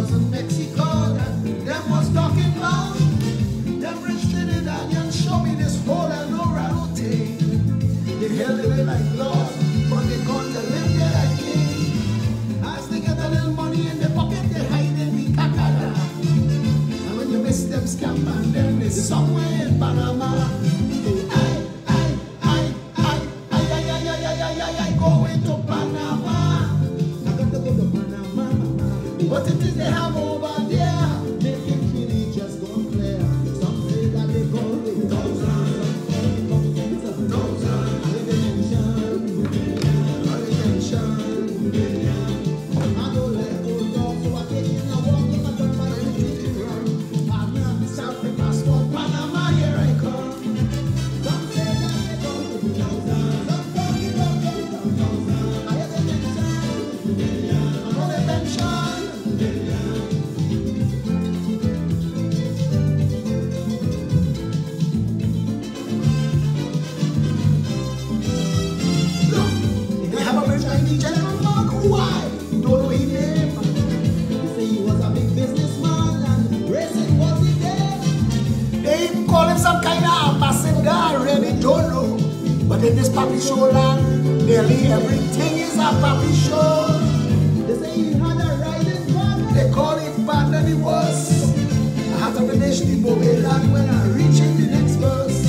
was in Mexico. Them was talking about them rich Trinidadians show me this whole Eldorado thing. They held it like Lord, but they gone to live there like king. As they get a little money in their pocket, they hide in the cacada. And when you miss them scam and then they somewhere in Panama. I go into Panama. I got to go to Panama. What it is they have over there, make it really just go clear. Some say that they go with thousands. But in this puppy show land, nearly everything is a puppy show. They say he had a riding partner. They call it partner the worst. I had to finish the bogey land when I reach in the next verse.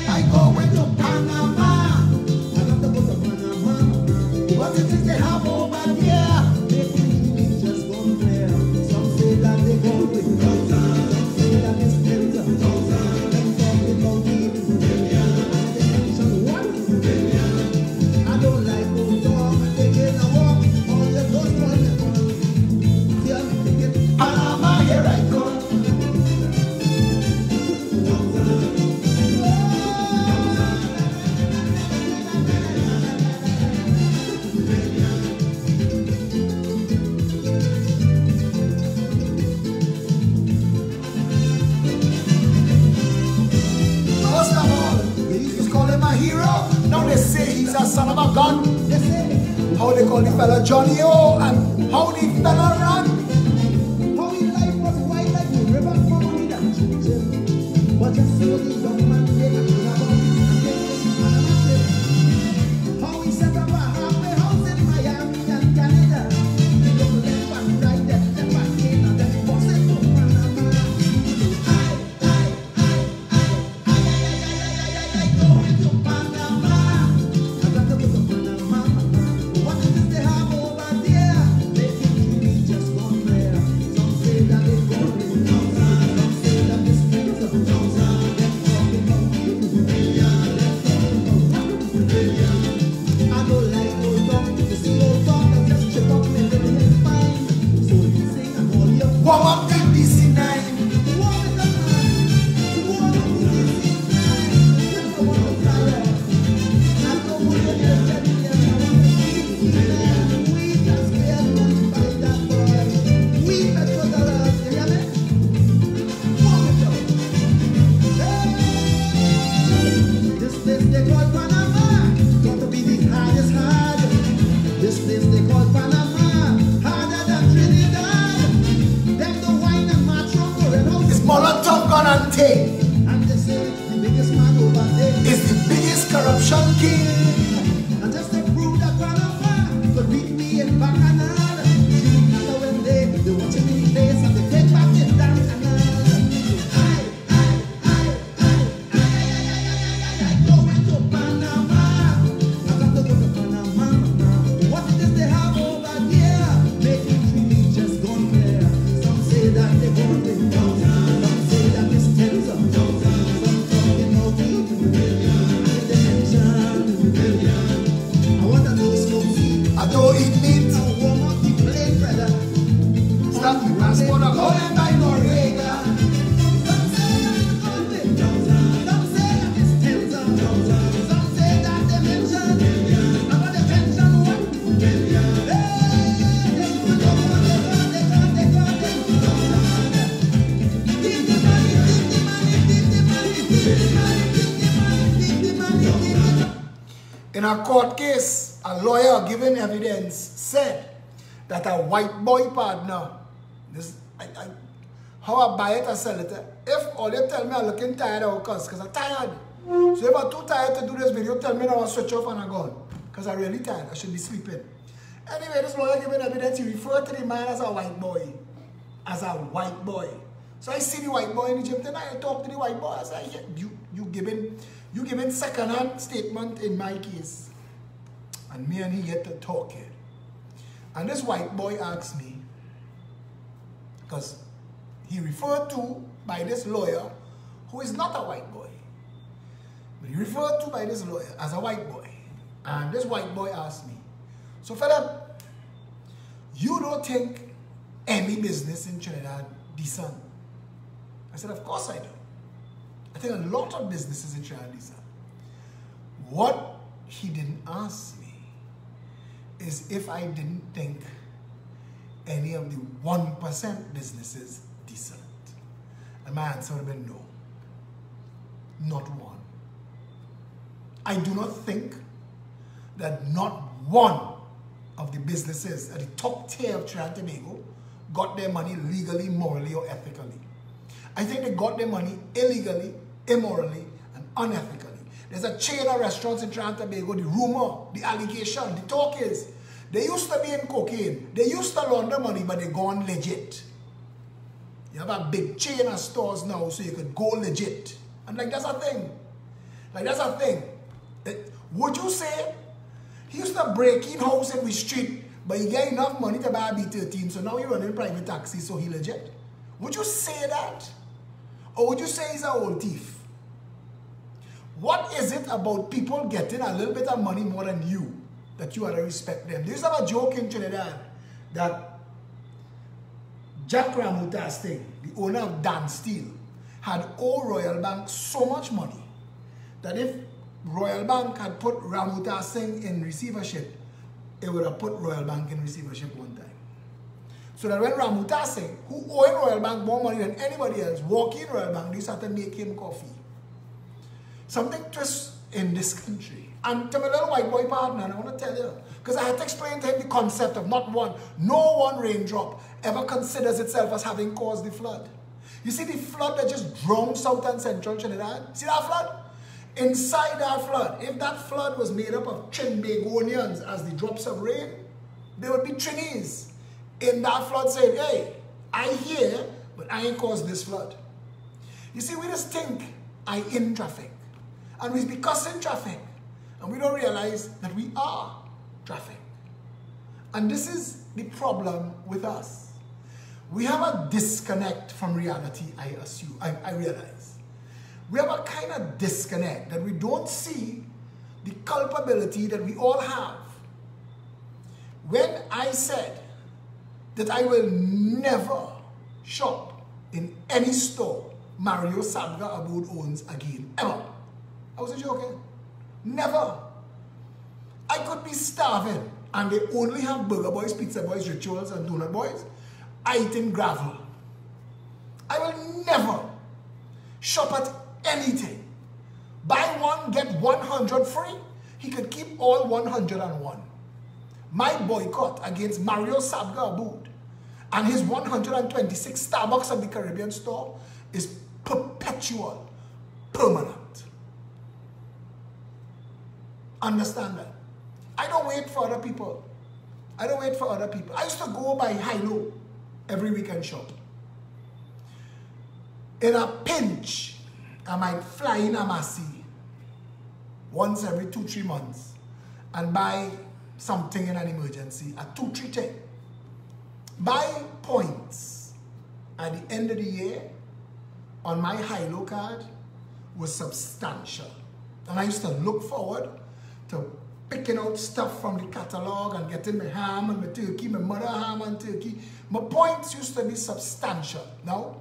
I go into Panama. I got to go to Panama. What it is they have over there, they think it's just gone clear. Some say that they go with thousands. Some say that it's tens of thousands. Son of a gun. How they call the fella Johnny O and how the fella run. How his life was white like the river from money that ginger. But just so the young man made a how he set up a halfway house in Miami and Canada. He looked left and right, then left and came and then was it to Panama. I go into Panama. And they say the biggest man over there is the biggest corruption king. And just to prove that Panama could beat me in Bacchanal. So when they watching me face and they take back the damn canal. I go into Panama. I got to go to Panama. What it is they have over there, making really just gone there. Some say that they're going to In a court case, a a lawyer giving evidence said that a white boy partner, how I buy it or sell it, if all you tell me I'm looking tired of because I'm tired. So if I'm too tired to do this video, tell me now I'll switch off and I'm gone. Because I'm really tired, I should be sleeping. Anyway, this lawyer giving evidence, he referred to the man as a white boy. As a white boy. So I see the white boy in the gym tonight, I talk to the white boy, I say, yeah, you giving second-hand statement in my case. And me and he get to talking. And this white boy asked me, because he referred to by this lawyer, who is not a white boy. But he referred to by this lawyer as a white boy. And this white boy asked me, so Philip, you don't think any business in Trinidad decent? I said, of course I do. I think a lot of businesses in Trinidad decent. What he didn't ask me is if I didn't think any of the 1% businesses decent. And my answer would have been no. Not one. I do not think that not one of the businesses at the top tier of Trinidad and Tobago got their money legally, morally, or ethically. I think they got their money illegally, immorally, and unethically. There's a chain of restaurants in Trinidad and Tobago, the rumor, the allegation, the talk is, they used to be in cocaine, they used to launder money, but they gone legit. You have a big chain of stores now, so you could go legit. And like, that's a thing. Like, that's a thing. Would you say, he used to break in house in the street, but he get enough money to buy a B13, so now he running private taxi, so he legit? Would you say that? Or would you say he's an old thief? What is it about people getting a little bit of money more than you that you ought to respect them? There used to have a joke in Trinidad that Jack Ramutas thing, the owner of Dan Steel, had owed Royal Bank so much money that if Royal Bank had put Ramutas Singh in receivership, it would have put Royal Bank in receivership one time. So that when Ramutas Singh, who owed Royal Bank more money than anybody else, walk in Royal Bank, they started to make him coffee. Something twists in this country. And to my little white boy partner, and I want to tell you, because I had to explain to him the concept of no one raindrop ever considers itself as having caused the flood. You see the flood that just drowned South and Central Trinidad? See that flood? Inside that flood, if that flood was made up of Trinbagonians as the drops of rain, there would be Trinis in that flood saying, hey, I hear, but I ain't caused this flood. You see, we just think I in traffic. And we be cussing traffic. And we don't realize that we are traffic. And this is the problem with us. We have a disconnect from reality, I realize. We have a kind of disconnect that we don't see the culpability that we all have. When I said that I will never shop in any store Mario Sabga Aboud owns again, ever. I wasn't joking. Never. I could be starving and they only have Burger Boys, Pizza Boys, Rituals, and Donut Boys. I eat in gravel. I will never shop at anything. Buy one, get 100 free. He could keep all 101. My boycott against Mario Sabga Aboud and his 126 Starbucks of the Caribbean store is perpetual, permanent. Understand that? I don't wait for other people. I don't wait for other people. I used to go by high-low every weekend shop. In a pinch, I might fly in a Massey once every 2-3 months and buy something in an emergency at 2-3 10. My points at the end of the year on my high-low card was substantial. And I used to look forward to picking out stuff from the catalog and getting my ham and my turkey, my mother ham and turkey. My points used to be substantial. Now,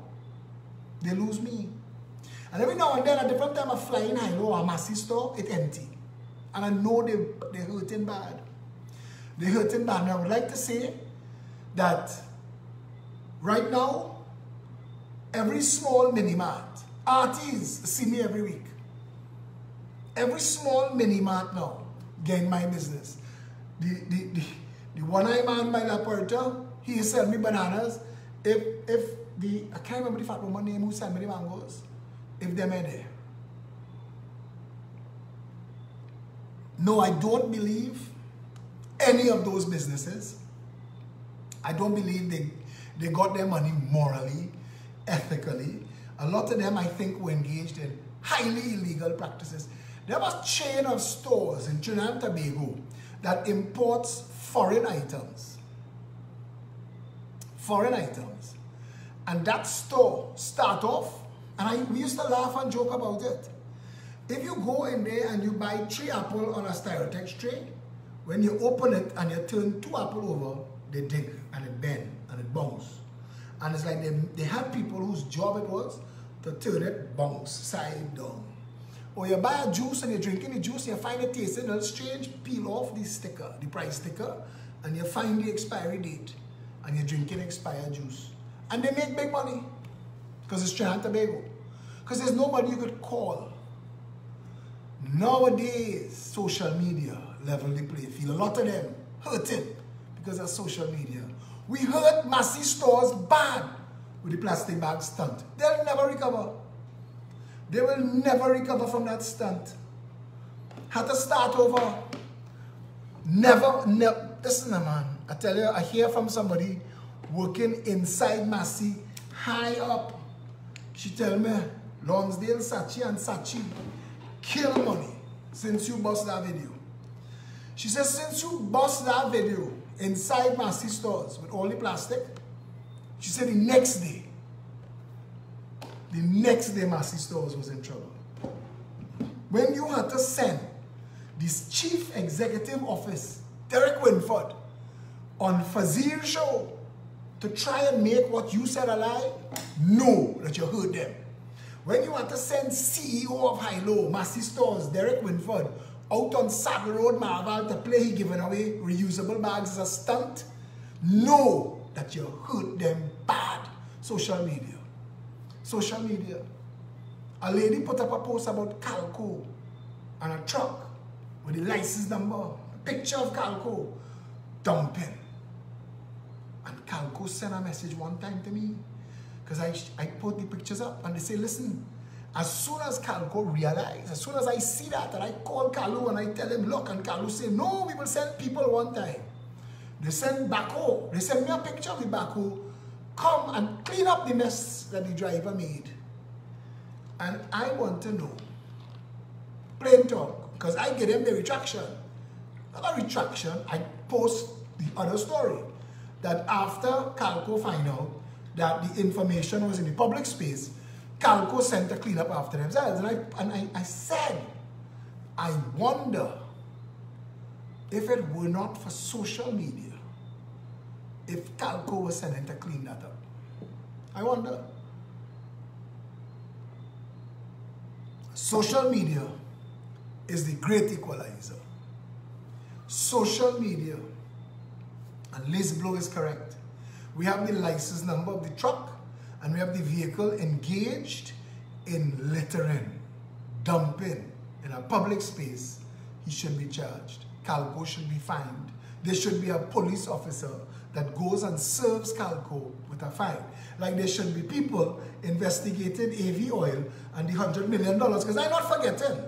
they lose me. And every now and then, at different time of flying high-low or Massey store, it's empty. And I know they're hurting bad. They're hurting bad. And I would like to say that right now, every small mini-mart, artists see me every week. Every small mini-mart now getting my business. the one-eye man by La Puerta, he sell me bananas. I can't remember the fat woman name who sent me the mangoes. If they're there. No, I don't believe any of those businesses. I don't believe they got their money morally, ethically. A lot of them, I think, were engaged in highly illegal practices. There was a chain of stores in Trinidad and Tobago that imports foreign items. Foreign items. And that store start off, and we used to laugh and joke about it. If you go in there and you buy 3 apples on a Styrotex tray, when you open it and you turn 2 apples over, they dig and it bend and it bounce. And it's like they had people whose job it was to turn it bounce side down. Or you buy a juice and you're drinking the juice, you find it tasting a little strange, peel off the sticker, the price sticker, and you find the expiry date, and you're drinking expired juice. And they make big money because it's Trinidad and Tobago. Because there's nobody you could call. Nowadays, social media level the play field. A lot of them hurting because of social media. We hurt Massy stores bad with the plastic bag stunt. They'll never recover. They will never recover from that stunt. Had to start over. Never. Listen, man. I tell you, I hear from somebody working inside Massy, high up. She tell me, Lonsdale, Saatchi and Saatchi kill money since you bust that video. She says, since you bust that video inside Massy stores with all the plastic, she said the next day Massy stores was in trouble. When you had to send this chief executive office, Derek Winford, on Fazil show to try and make what you said a lie, know that you heard them. When you had to send CEO of Hilo, Massy Stores, Derek Winford, out on Saddle Road, Marval, to play he giving away reusable bags as a stunt, know that you heard them bad. Social media. Social media. A lady put up a post about Calco and a truck with the license number, a picture of Calco, dumping. And Calco sent a message one time to me, because I put the pictures up and they say, listen, as soon as Calco realized, as soon as I see that, and I call Kalu and I tell him, look, and Kalu say, no, we will send people one time. They send backhoe. They send me a picture of the backhoe. Come and clean up the mess that the driver made. And I want to know, plain talk, because I get them the retraction. Not a retraction, I post the other story. That after Calco find out that the information was in the public space, Calco sent to clean up after themselves. And I said, I wonder if it were not for social media, if Calco was sending to clean that up. I wonder. Social media is the great equalizer. Social media, and Liz Blow is correct. We have the license number of the truck, and we have the vehicle engaged in littering, dumping in a public space. He should be charged. Calco should be fined. There should be a police officer that goes and serves Calco with a fine. Like there should be people investigating AV Oil and the $100 million, because I'm not forgetting,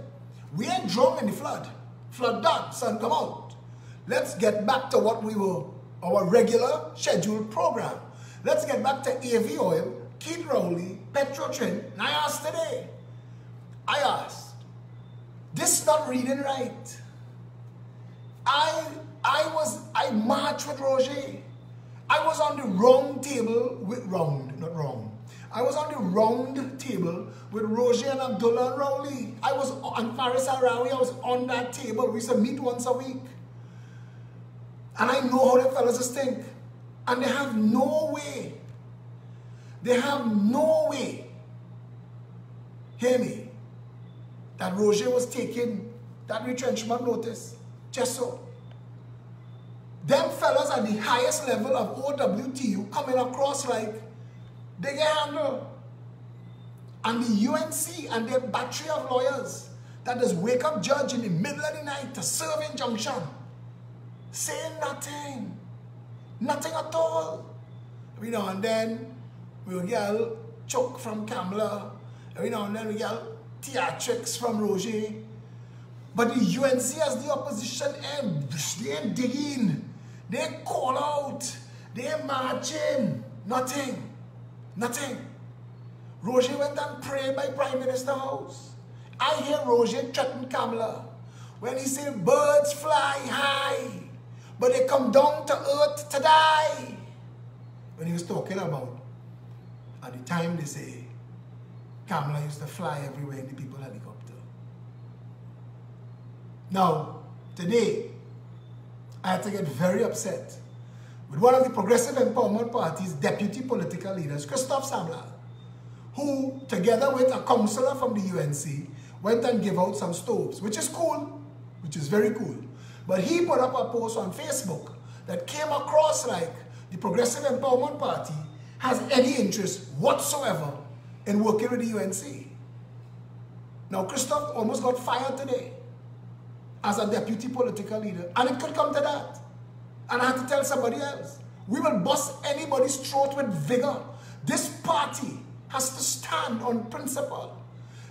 we ain't drowned in the flood. Flood done, sun come out. Let's get back to what we were, our regular scheduled program. Let's get back to AV Oil, Keith Rowley, Petrotrin, and I asked today, this not reading right. I marched with Roger. I was on the round table with I was on the round table with Roger and Abdullah and Rowley. I was on Faris Arawi. I was on that table. We used to meet once a week. And I know how the fellas think. And they have no way. They have no way. Hear me. That Roger was taking that retrenchment notice. Just so. Them fellas at the highest level of OWTU coming across like they get handled. And the UNC and their battery of lawyers that just wake up judge in the middle of the night to serve injunction. saying nothing. Nothing at all. Every now and then, we'll get a choke from Kamala. Every now and then, we get theatrics from Roger. But the UNC as the opposition, they ain't digging. They call out. They marching. Nothing. Nothing. Roger went and prayed by Prime Minister House. I hear Roger threaten Kamala when he said birds fly high, but they come down to earth to die. When he was talking about, at the time they say, Kamala used to fly everywhere in the people helicopter. Now, today, I had to get very upset with one of the Progressive Empowerment Party's deputy political leaders, Christophe Samla, who, together with a councillor from the UNC, went and gave out some stoves, which is cool, which is very cool. But he put up a post on Facebook that came across like the Progressive Empowerment Party has any interest whatsoever in working with the UNC. Now, Christophe almost got fired today as a deputy political leader, and it could come to that. And I had to tell somebody else, we will bust anybody's throat with vigor. This party has to stand on principle.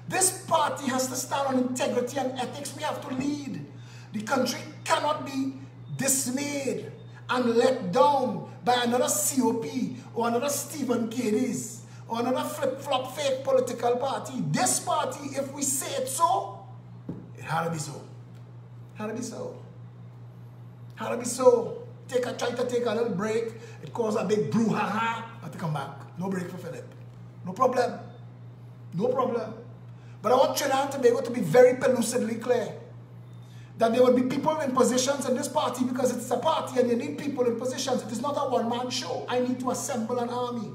This party has to stand on integrity and ethics. We have to lead. The country cannot be dismayed and let down by another COP or another Stephen Cadiz or another flip-flop fake political party. This party, if we say it so, it had to be so. Had to be so. Had to be so. Try to take a little break. It caused a big brouhaha. I have to come back. No break for Philip. No problem. No problem. But I want Trinidad and Tobago to be very lucidly clear that there will be people in positions in this party because it's a party and you need people in positions. It is not a one-man show. I need to assemble an army.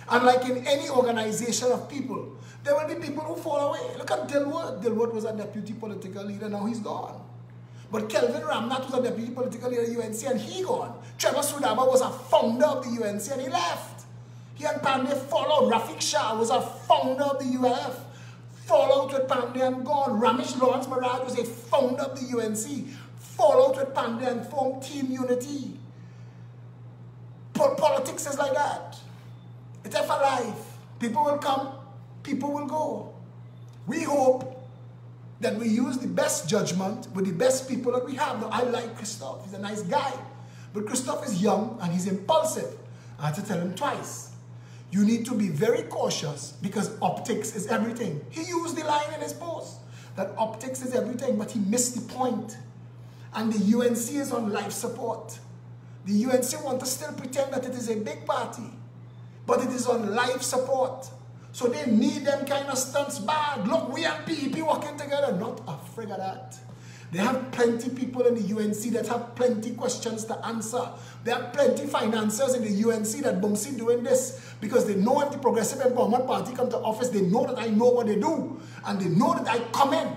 And like in any organization of people, there will be people who fall away. Look at Dilworth. Dilworth was a deputy political leader. Now he's gone. But Kelvin Ramnath was a deputy political leader at the UNC and he gone. Trevor Sudaba was a founder of the UNC and he left. He and Pandey followed. Rafiq Shah was a founder of the ULF. Fall out with Pandey and gone. Ramesh Lawrence Maraj was a founder of the UNC. Fall out with Pandey and form Team Unity. Politics is like that. It's for life. People will come, people will go. We hope that we use the best judgment with the best people that we have. Now, I like Christophe. He's a nice guy. But Christophe is young and he's impulsive. I had to tell him twice. You need to be very cautious because optics is everything. He used the line in his post that optics is everything, but he missed the point. And the UNC is on life support. The UNC want to still pretend that it is a big party, but it is on life support. So they need them kind of stunts bad. Look, we and PEP working together. Not afraid of that. They have plenty people in the UNC that have plenty questions to answer. There are plenty financiers in the UNC that Bumsy doing this because they know if the Progressive Empowerment Party come to office, they know that I know what they do. And they know that I come in.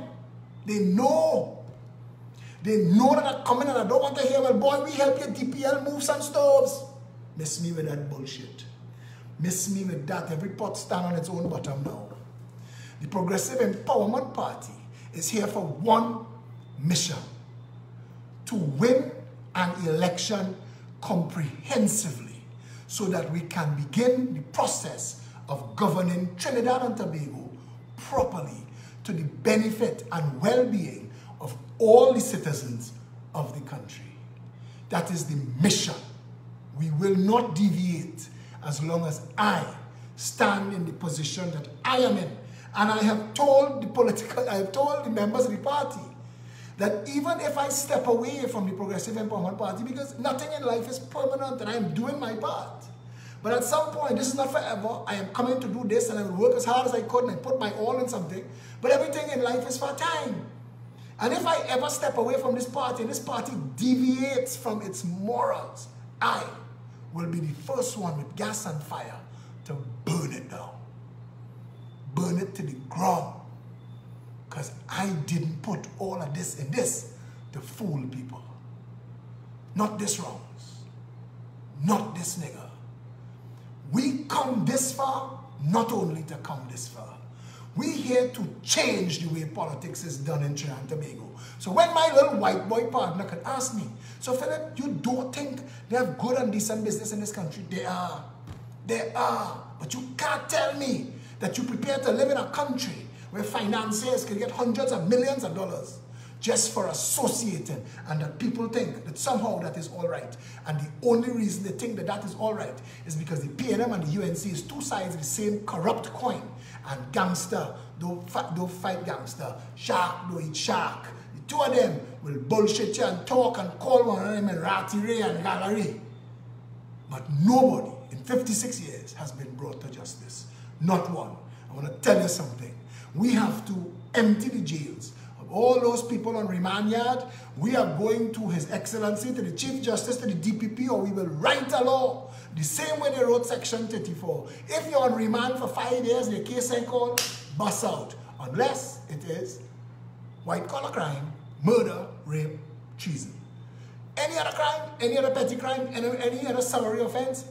They know. They know that I come in and I don't want to hear, well, boy, we help you DPL move some stoves. Miss me with that bullshit. Miss me with that. Every pot stand on its own bottom now. The Progressive Empowerment Party is here for one mission: to win an election comprehensively so that we can begin the process of governing Trinidad and Tobago properly to the benefit and well-being of all the citizens of the country. That is the mission. We will not deviate as long as I stand in the position that I am in. And I have told the members of the party that even if I step away from the Progressive Empowerment Party, because nothing in life is permanent and I am doing my part. But at some point, this is not forever. I am coming to do this and I will work as hard as I could and I put my all in something. But everything in life is for time. And if I ever step away from this party and this party deviates from its morals, I will be the first one with gas and fire to burn it down. Burn it to the ground. Because I didn't put all of this in this to fool people. Not this Rounds. Not this nigga. We come this far, not only to come this far. We here to change the way politics is done in Trinidad and Tobago. So when my little white boy partner could ask me, so Philip, you don't think they have good and decent business in this country? They are. They are. But you can't tell me that you prepare to live in a country where financiers can get hundreds of millions of dollars just for associating, and that people think that somehow that is all right. And the only reason they think that that is all right is because the PNM and the UNC is two sides of the same corrupt coin. And gangster don't fight gangster. Shark don't eat shark. The two of them will bullshit you and talk and call one of them and ratty ray and gallery. But nobody in 56 years has been brought to justice. Not one. I want to tell you something. We have to empty the jails of all those people on remand yard. We are going to His Excellency, to the Chief Justice, to the DPP, or we will write a law the same way they wrote Section 34. If you're on remand for 5 years, the case ain't called, bust out. Unless it is white-collar crime, murder, rape, treason. Any other crime, any other petty crime, any other summary offense,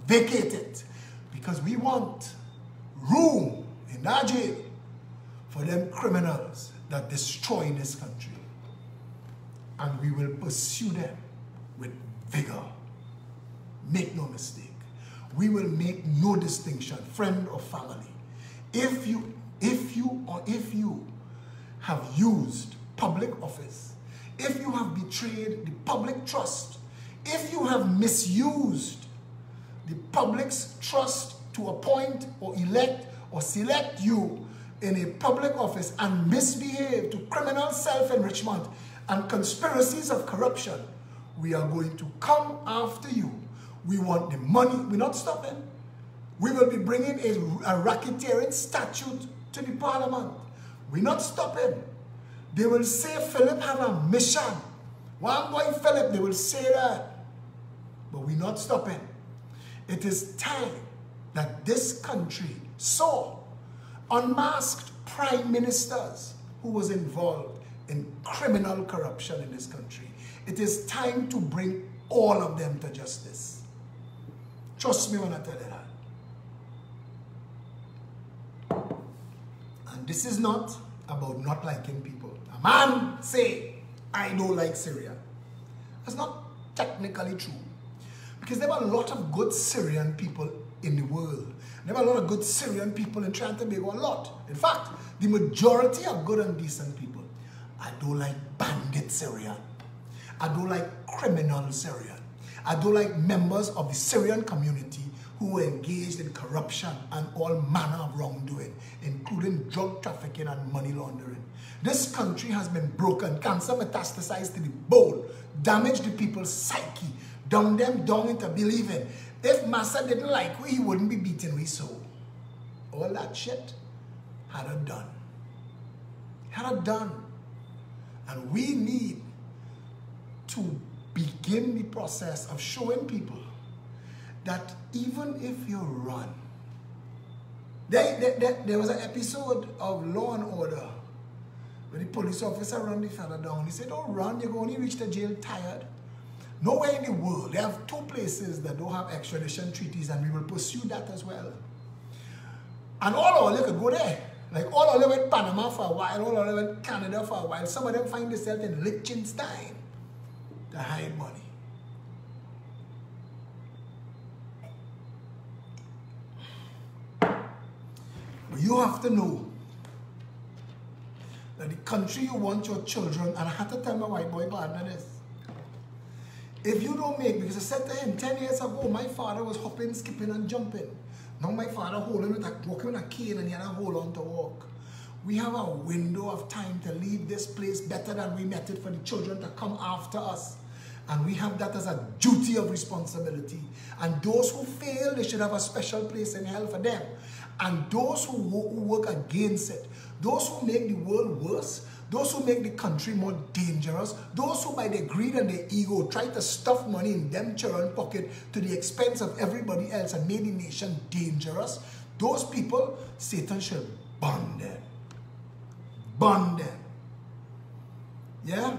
vacate it. Because we want room in that jail for them criminals that destroy this country. And we will pursue them with vigor. Make no mistake. We will make no distinction, friend or family. If you have used public office, if you have betrayed the public trust, if you have misused the public's trust to appoint or elect or select you in a public office and misbehave to criminal self-enrichment and conspiracies of corruption, we are going to come after you. We want the money. We're not stopping. We will be bringing a racketeering statute to the parliament. We're not stopping. They will say Philip have a mission. One boy Philip, they will say that. But we're not stopping. It is time that this country saw unmasked prime ministers who was involved in criminal corruption in this country. It is time to bring all of them to justice. Trust me when I tell you that. And this is not about not liking people. A man say, I don't like Syria. That's not technically true. Because there are a lot of good Syrian people in the world. There are a lot of good Syrian people in Trinidad and Tobago, a lot. In fact, the majority are good and decent people. I don't like bandit Syrian. I don't like criminal Syrian. I don't like members of the Syrian community who were engaged in corruption and all manner of wrongdoing, including drug trafficking and money laundering. This country has been broken, cancer metastasized to the bone, damaged the people's psyche, dumbed them down into believing if Massa didn't like we, he wouldn't be beating we so. All that shit had it done. Had it done. And we need to begin the process of showing people that even if you run, there was an episode of Law and Order where the police officer run the fella down. He said, don't run, you're going to reach the jail tired. Nowhere in the world, they have two places that don't have extradition treaties, and we will pursue that as well. And all of them could go there. Like all of them went Panama for a while, all of them went Canada for a while. Some of them find themselves in Liechtenstein to hide money. But you have to know that the country you want your children, and I had to tell my white boy partner this, if you don't make, because I said to him 10 years ago, my father was hopping, skipping, and jumping. Now my father walking with a cane and he had a hold on to walk. We have a window of time to leave this place better than we met it for the children to come after us. And we have that as a duty of responsibility. And those who fail, they should have a special place in hell for them. And those who work against it, those who make the world worse, those who make the country more dangerous, those who by their greed and their ego try to stuff money in them children's pocket to the expense of everybody else and make the nation dangerous, those people, Satan shall burn them. Burn them. Yeah?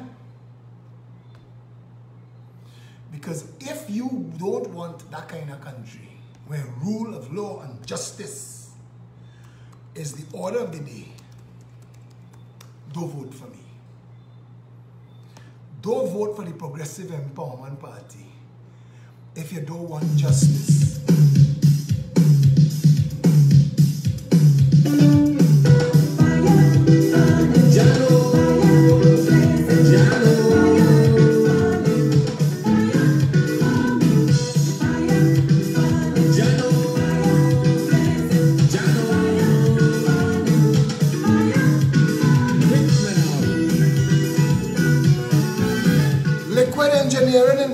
Because if you don't want that kind of country where rule of law and justice is the order of the day. Don't vote for me. Don't vote for the Progressive Empowerment Party if you don't want justice.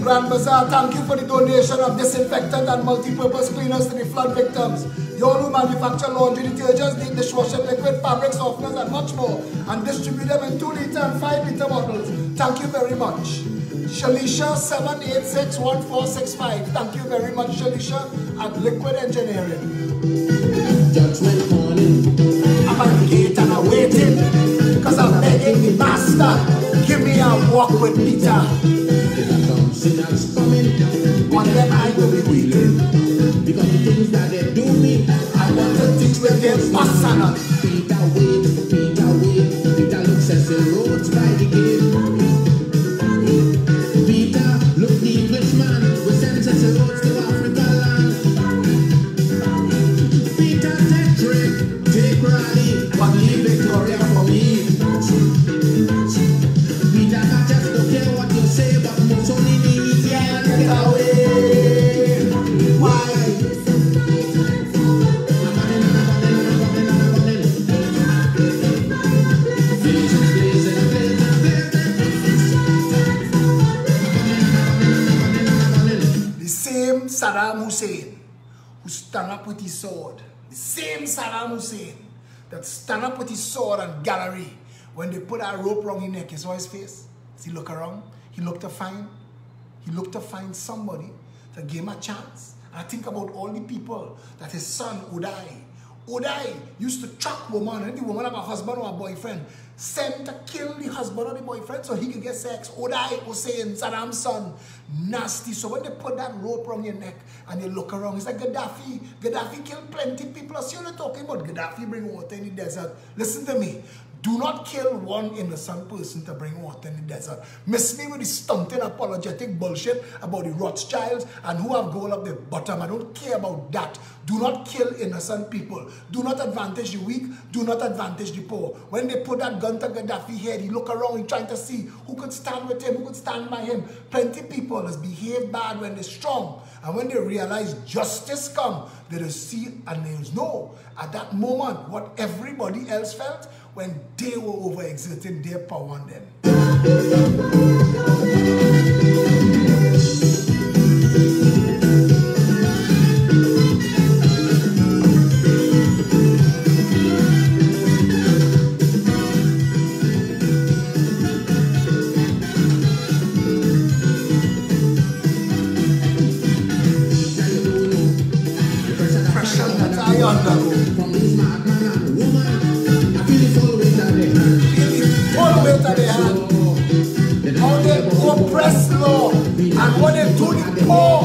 Grand Bazaar, thank you for the donation of disinfectant and multi-purpose cleaners to the flood victims. You all who manufacture laundry detergents, deep dishwashing liquid, fabric softeners and much more, and distribute them in 2 liter and 5 liter bottles. Thank you very much. Shalisha 7861465. Thank you very much, Shalisha, at Liquid Engineering. Judgment morning. I'm at the gate and I'm waiting, because I'm begging the master, give me a walk with Peter. Sinners coming, one them I will be waiting, because the things that they do me, I want to teach with them personal. Peter wait, Peter looks at the roads by the gate. Peter, look the Englishman, we send us the roads to Africa land. Peter, take trick, take rally, but leave Victoria for me. Peter, I just don't care what you say, but Mussolini get away. Why? The same Saddam Hussein who stand up with his sword, the same Saddam Hussein that stand up with his sword and gallery, when they put that rope around his neck, you saw his face? As he look around, he looked to find somebody to give him a chance. And I think about all the people that his son, Uday used to track woman, and the woman have a husband or a boyfriend, sent to kill the husband or the boyfriend so he could get sex. Uday Hussein, Saddam's son, nasty. So when they put that rope around your neck and you look around, it's like Gaddafi. Gaddafi killed plenty of people. I see what you're talking about. Gaddafi bring water in the desert. Listen to me. Do not kill one innocent person to bring water in the desert. Miss me with the stunting apologetic bullshit about the Rothschilds and who have gold up the bottom. I don't care about that. Do not kill innocent people. Do not advantage the weak. Do not advantage the poor. When they put that gun to Gaddafi's head, he look around, he trying to see who could stand with him, who could stand by him. Plenty of people has behaved bad when they're strong. And when they realize justice come, they will see and they know at that moment what everybody else felt when they were overexerting their power on them. Pressure that I undergo. From this madman and woman, I feel the full weight of their hand. How they oppress law and what they do the poor.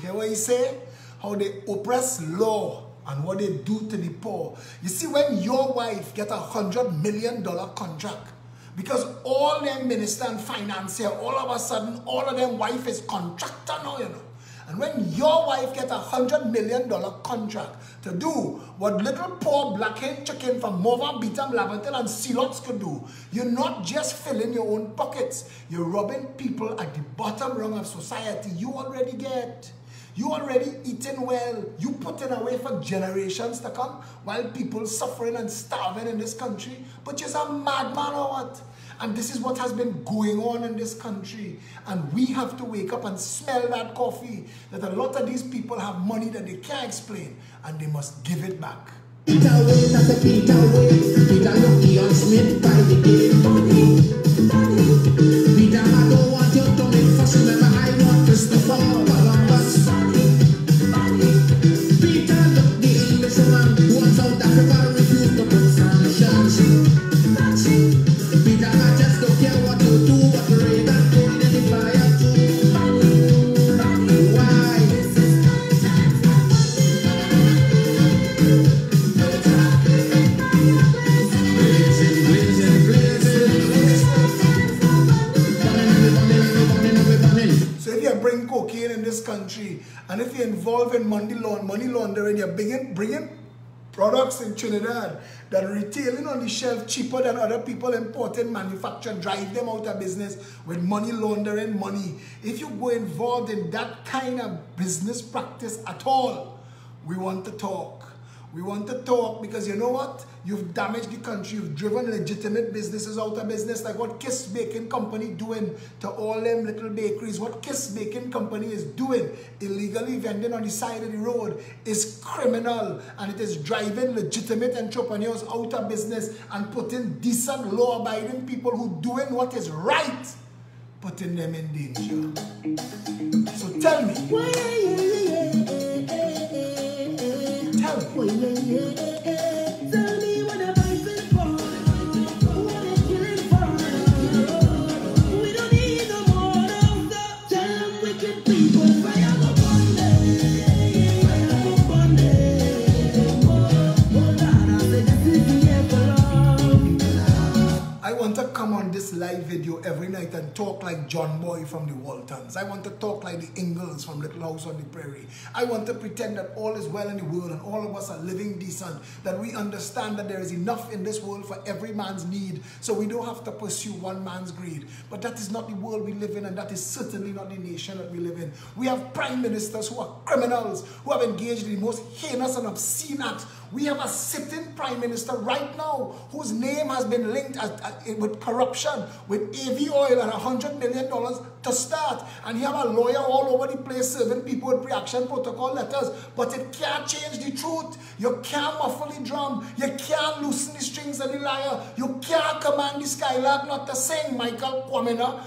Hear what he say? How they oppress law and what they do to the poor. You see, when your wife get $100 million contract, because all them minister and financier, all of a sudden, all of them wife is contractor now, you know. And when your wife get $100 million contract to do what little poor black-hen chicken from Mova, Beetham, Laventel and Celots could do, you're not just filling your own pockets. You're robbing people at the bottom rung of society. You already get. You already eating well. You putting away for generations to come while people suffering and starving in this country. But you're a madman or what? And this is what has been going on in this country. And we have to wake up and smell that coffee. That a lot of these people have money that they can't explain. And they must give it back. Peter wait, that's a Peter wait. Peter Lucky on Smith by the gate. Peter, I don't want you to make fuss. Remember, I want Christopher Columbus. Peter, look the Englishman who wants South Africa refused to put sanctions. Peter, I just don't care what you do, what Reagan did in the fire too. Why? bring cocaine in this country, and if you're involved in money laundering, you're bringing products in Trinidad that are retailing on the shelf cheaper than other people importing, manufacture, drive them out of business with money laundering money. If you go involved in that kind of business practice at all, we want to talk. We want to talk because you know what? You've damaged the country. You've driven legitimate businesses out of business, like what Kiss Baking Company doing to all them little bakeries. What Kiss Baking Company is doing, illegally vending on the side of the road, is criminal, and it is driving legitimate entrepreneurs out of business and putting decent, law-abiding people who doing what is right, putting them in danger. So tell me. Tell me. Tell me what I'm fighting for. What I'm killing for. We don't need no more of that. Tell them wicked people. Fire go burn them. Fire go burn them. Oh God, I say this is the year for love. I want to come on this live video every night and talk like John Boy from the Waltons. I want to talk like the Ingalls from Little House on the Prairie. I want to pretend that all is well in the world and all of us are living decent, that we understand that there is enough in this world for every man's need, so we don't have to pursue one man's greed. But that is not the world we live in, and that is certainly not the nation that we live in. We have prime ministers who are criminals, who have engaged in the most heinous and obscene acts. We have a sitting prime minister right now whose name has been linked with corruption, with AV oil and $100 million to start. And you have a lawyer all over the place serving people with pre-action protocol letters. But it can't change the truth. You can't muffle the drum. You can't loosen the strings of the lyre. You can't command the skylark not to sing, Michael Kwamina.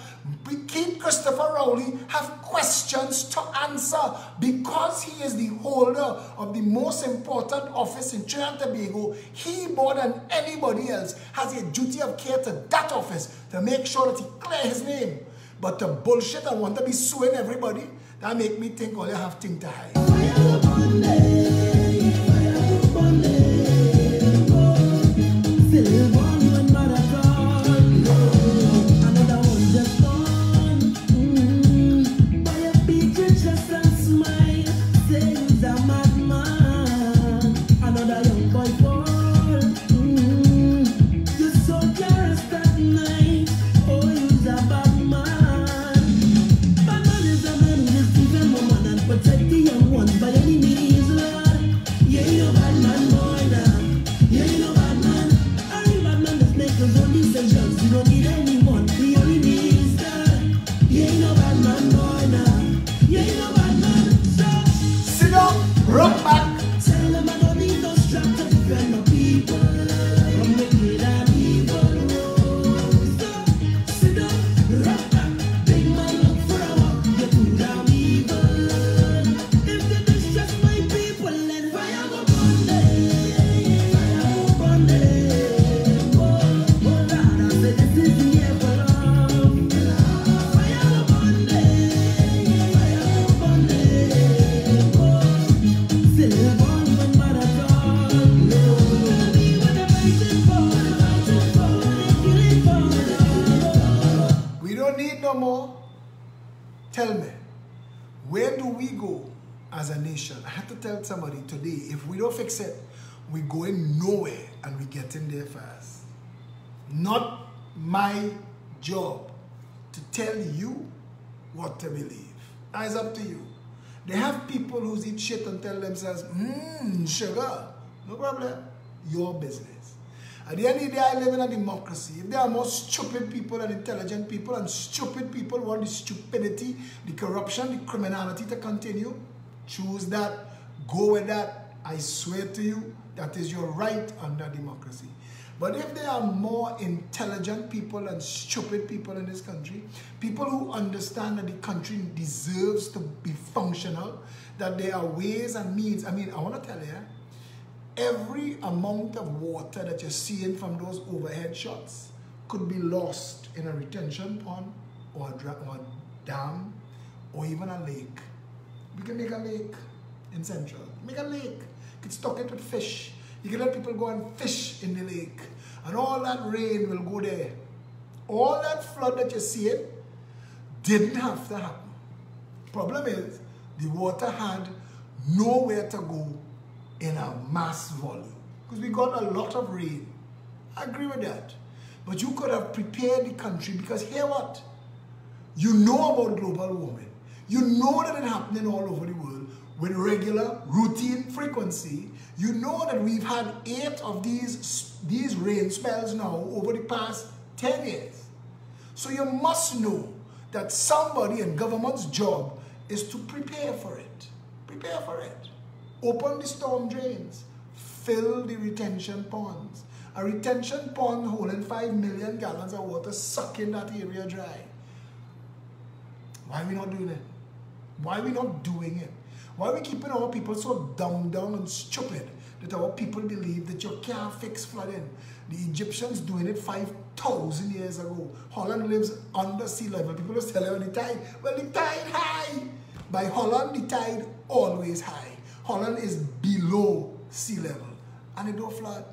Keith Christopher Rowley have questions to answer because he is the holder of the most important office in Trinidad and Tobago. He, more than anybody else, has a duty of care to that office to make sure that he clear his name. But the bullshit and want to be suing everybody, that make me think all you have thing to hide. Tell me, where do we go as a nation? I had to tell somebody today, if we don't fix it, we're going nowhere and we get in there fast. Not my job to tell you what to believe. It's up to you. They have people who eat shit and tell themselves, sugar. No problem. Your business. At the end of the day, I live in a democracy. If there are more stupid people than intelligent people, and stupid people want the stupidity, the corruption, the criminality to continue, choose that, go with that. I swear to you, that is your right under democracy. But if there are more intelligent people and stupid people in this country, people who understand that the country deserves to be functional, that there are ways and means. I mean, I want to tell you, every amount of water that you're seeing from those overhead shots could be lost in a retention pond or a dam or even a lake. We can make a lake in Central. Make a lake. You can stock it with fish. You can let people go and fish in the lake. And all that rain will go there. All that flood that you're seeing didn't have to happen. problem is the water had nowhere to go in a mass volume. Because we got a lot of rain. I agree with that. But you could have prepared the country, because hear what? You know about global warming. You know that it's happening all over the world with regular, routine frequency. You know that we've had 8 of these rain spells now over the past 10 years. So you must know that somebody in government's job is to prepare for it. Prepare for it. Open the storm drains. Fill the retention ponds. A retention pond holding 5 million gallons of water sucking that area dry. Why are we not doing it? Why are we not doing it? Why are we keeping our people so down and stupid that our people believe that you can't fix flooding? The Egyptians doing it 5,000 years ago. Holland lives under sea level. People just tell you the tide. Well, the tide high. By Holland, the tide always high. Holland is below sea level and it don't flood.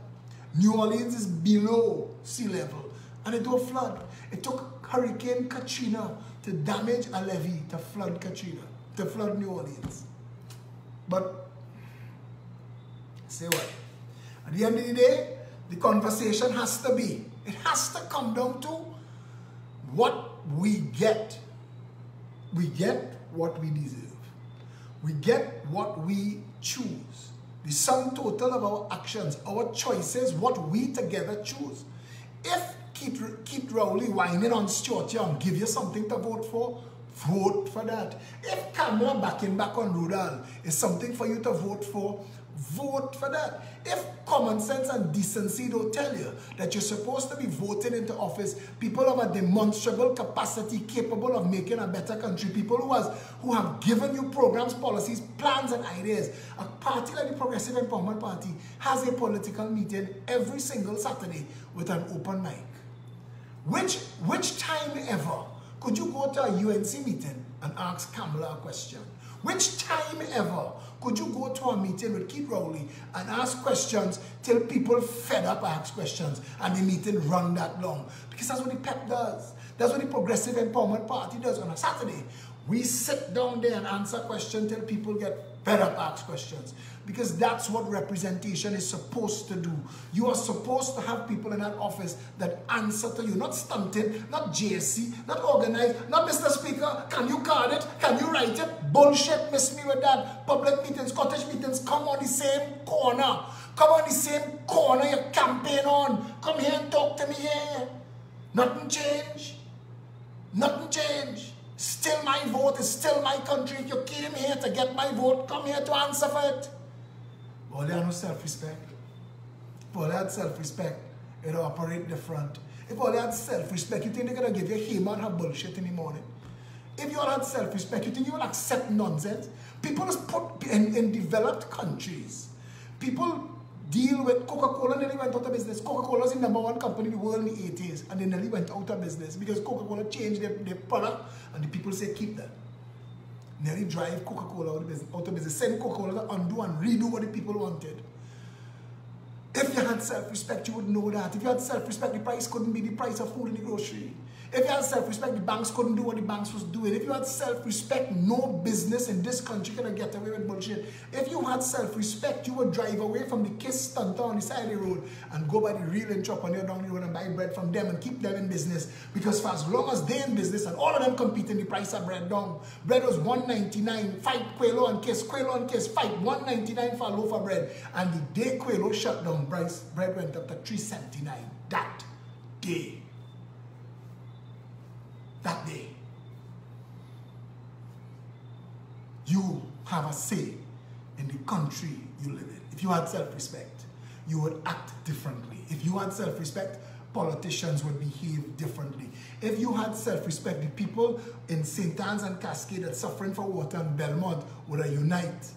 New Orleans is below sea level and it don't flood. It took Hurricane Katrina to damage a levee to flood Katrina, to flood New Orleans. But, say what? At the end of the day, the conversation has to be, it has to come down to what we get. We get what we deserve. We get what we choose. The sum total of our actions, our choices, what we together choose. If Keith Rowley whining on Stuart Young give you something to vote for that. If Kamala backing back on Rudall is something for you to vote for that. If common sense and decency don't tell you that you're supposed to be voting into office people of a demonstrable capacity capable of making a better country, people who have given you programs, policies, plans and ideas. A party like the Progressive Empowerment Party has a political meeting every single Saturday with an open mic. Which time ever could you go to a UNC meeting and ask Kamala a question? Which time ever could you go to a meeting with Keith Rowley and ask questions till people fed up ask questions and the meeting run that long? Because that's what the PEP does. That's what the Progressive Empowerment Party does on a Saturday. We sit down there and answer questions till people get fed up ask questions. Because that's what representation is supposed to do. You are supposed to have people in that office that answer to you. Not stunted, not JSC, not organized, not Mr. Speaker, can you card it? Can you write it? Bullshit, miss me with that. Public meetings, cottage meetings, come on the same corner. Come on the same corner you campaign on. Come here and talk to me here. Nothing change. Nothing change. Still my vote is still my country. If you came here to get my vote, come here to answer for it. Well, they have no self-respect. If all they had self-respect, it would operate different. If all they had self-respect, you think they're going to give you him and her bullshit in the morning? If you all had self-respect, you think you will accept nonsense? People is put in developed countries. People deal with Coca-Cola nearly went out of business. Coca-Cola is the #1 company in the world in the 80s and they nearly went out of business because Coca-Cola changed their product and the people say keep that. Nearly drive Coca-Cola out of business. Send Coca-Cola to undo and redo what the people wanted. If you had self-respect, you would know that. If you had self-respect, the price couldn't be the price of food in the grocery. If you had self-respect, the banks couldn't do what the banks was doing. If you had self-respect, no business in this country can get away with bullshit. If you had self-respect, you would drive away from the Kiss stunter on the side of the road and go by the real entrepreneur down the road and buy bread from them and keep them in business. Because for as long as they're in business and all of them competing, the price of bread down. Bread was $1.99, fight Quailo and Kiss, fight $1.99 for a loaf of bread. And the day Quailo shut down, bread went up to $3.79 that day. That day, you have a say in the country you live in. If you had self-respect, you would act differently. If you had self-respect, politicians would behave differently. If you had self-respect, the people in St. Anne's and Cascade that's suffering for water in Belmont would unite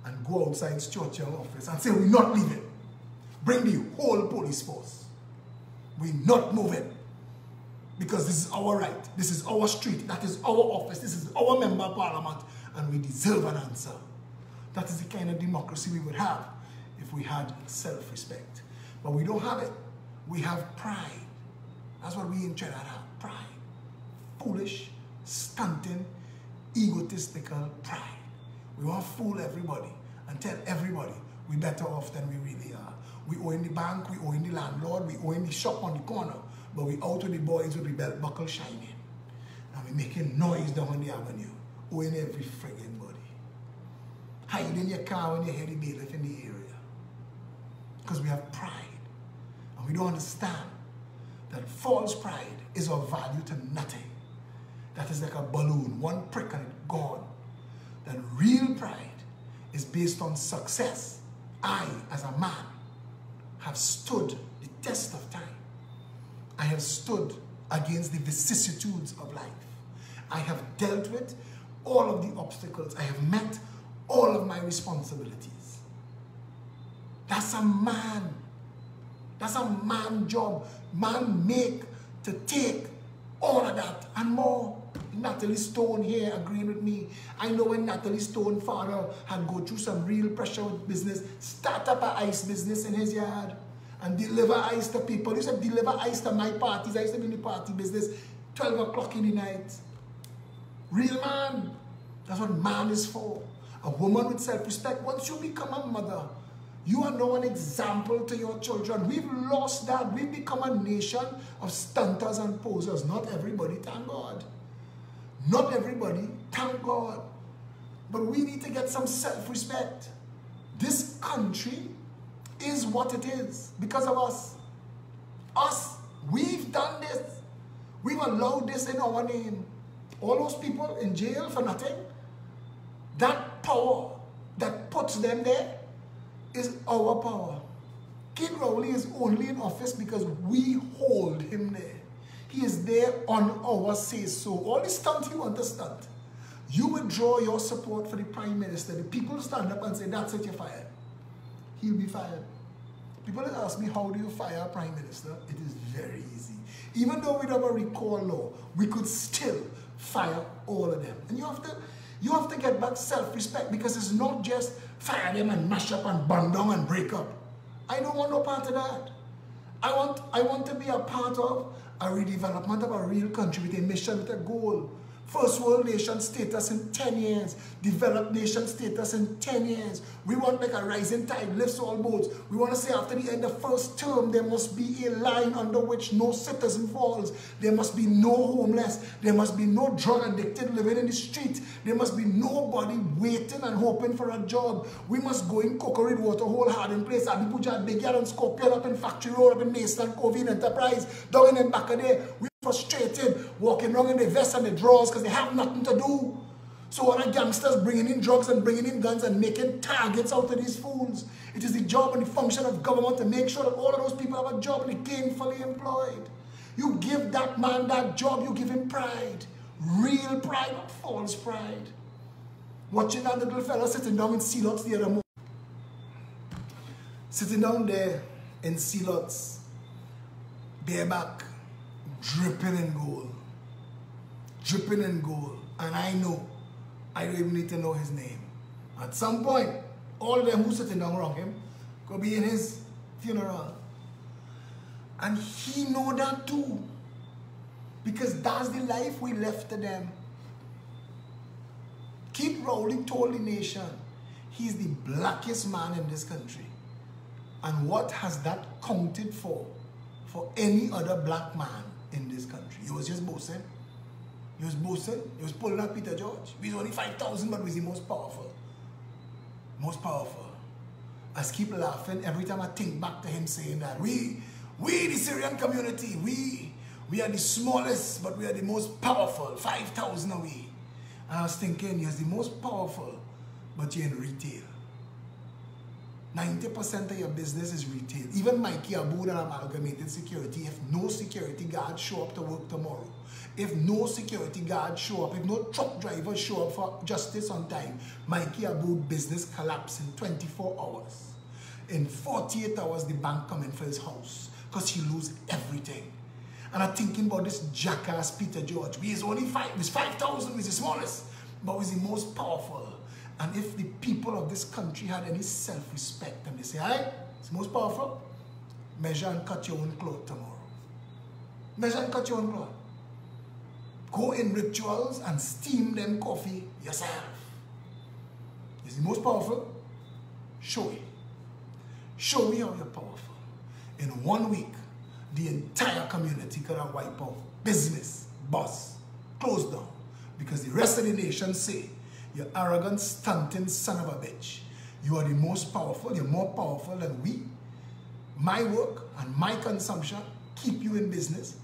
and go outside Stuart Young office and say, we're not leaving. Bring the whole police force. We're not moving. Because this is our right, this is our street, that is our office, this is our member of parliament, and we deserve an answer. That is the kind of democracy we would have if we had self-respect. But we don't have it. We have pride. That's what we in Trinidad have, pride. Foolish, stunting, egotistic. egotistical pride. We want to fool everybody and tell everybody we're better off than we really are. We owe in the bank, we owe in the landlord, we owe in the shop on the corner, but we out with the boys with the belt buckle shining. And we're making noise down on the avenue, owing every friggin' body. Hide in your car when you hear the bailiff in the area. Because we have pride. And we don't understand that false pride is of value to nothing. That is like a balloon, one prick and it's gone. That real pride is based on success. I, as a man, have stood the test of time. I have stood against the vicissitudes of life. I have dealt with all of the obstacles. I have met all of my responsibilities. That's a man. That's a man job. Man make to take all of that and more. Natalie Stone here agreeing with me. I know when Natalie Stone father had go through some real pressure with business, start up an ice business in his yard and deliver ice to people. He used to deliver ice to my parties. I used to be in the party business 12 o'clock in the night. Real man. That's what man is for. A woman with self-respect. Once you become a mother, you are now an example to your children. We've lost that. We've become a nation of stunters and posers. Not everybody, thank God. Not everybody, thank God. But we need to get some self-respect. This country is what it is because of us. Us, we've done this. We've allowed this in our name. All those people in jail for nothing, that power that puts them there is our power. Kid Rowley is only in office because we hold him there. He is there on our say-so. All the stunt you want to stunt. You withdraw your support for the Prime Minister. The people stand up and say, that's it, you're fired. He'll be fired. People ask me, how do you fire a Prime Minister? It is very easy. Even though we don't have a recall law, we could still fire all of them. And you have to get back self-respect because it's not just fire them and mash up and burn down and break up. I don't want no part of that. I want to be a part of a redevelopment of a real country with a mission, with a goal. First world nation status in 10 years. Developed nation status in 10 years. We want like a rising tide lifts all boats. We want to say after the end of first term, there must be a line under which no citizen falls. There must be no homeless. There must be no drug addicted living in the street. There must be nobody waiting and hoping for a job. We must go in Cocorade Waterhole, Harding Place, Adipuja, Big Yard and Scorpion up in Factory Road, up in Mason, Covey Enterprise, down in back of there. Frustrated, walking around in the vest and the drawers because they have nothing to do. So all the gangsters bringing in drugs and bringing in guns and making targets out of these fools. It is the job and the function of government to make sure that all of those people have a job and they're gainfully employed. You give that man that job, you give him pride. Real pride, not false pride. Watching that little fella sitting down in Sealots the other morning. Sitting down there in Sealots, bareback, dripping in gold. Dripping in gold. And I know, I don't even need to know his name. At some point, all of them who sitting down around him could be in his funeral. And he know that too. Because that's the life we left to them. Kid Rowley told the nation, he's the blackest man in this country. And what has that counted for any other black man in this country? He was just boasting. He was boasting. He was pulling up Peter George. He was only 5,000, but he was the most powerful. Most powerful. I keep laughing every time I think back to him saying that we the Syrian community, we are the smallest, but we are the most powerful. 5,000 are we. And I was thinking, you're the most powerful, but you're in retail. 90% of your business is retail. Even Mikey Abood and Amalgamated Security, if no security guards show up to work tomorrow, if no security guards show up, if no truck drivers show up for justice on time, Mikey Abood business collapse in 24 hours. In 48 hours, the bank come in for his house because he lose everything. And I'm thinking about this jackass Peter George. He's only 5,000, he's the smallest, but he's the most powerful. And if the people of this country had any self-respect and they say, hey, it's most powerful, measure and cut your own cloth tomorrow. Measure and cut your own cloth. go in rituals and steam them coffee yourself. Is the most powerful? Show it. Show me how you're powerful. In 1 week, the entire community could have wiped out. Business, boss, closed down. Because the rest of the nation say, you arrogant, stunting son of a bitch. You are the most powerful, you're more powerful than we. My work and my consumption keep you in business.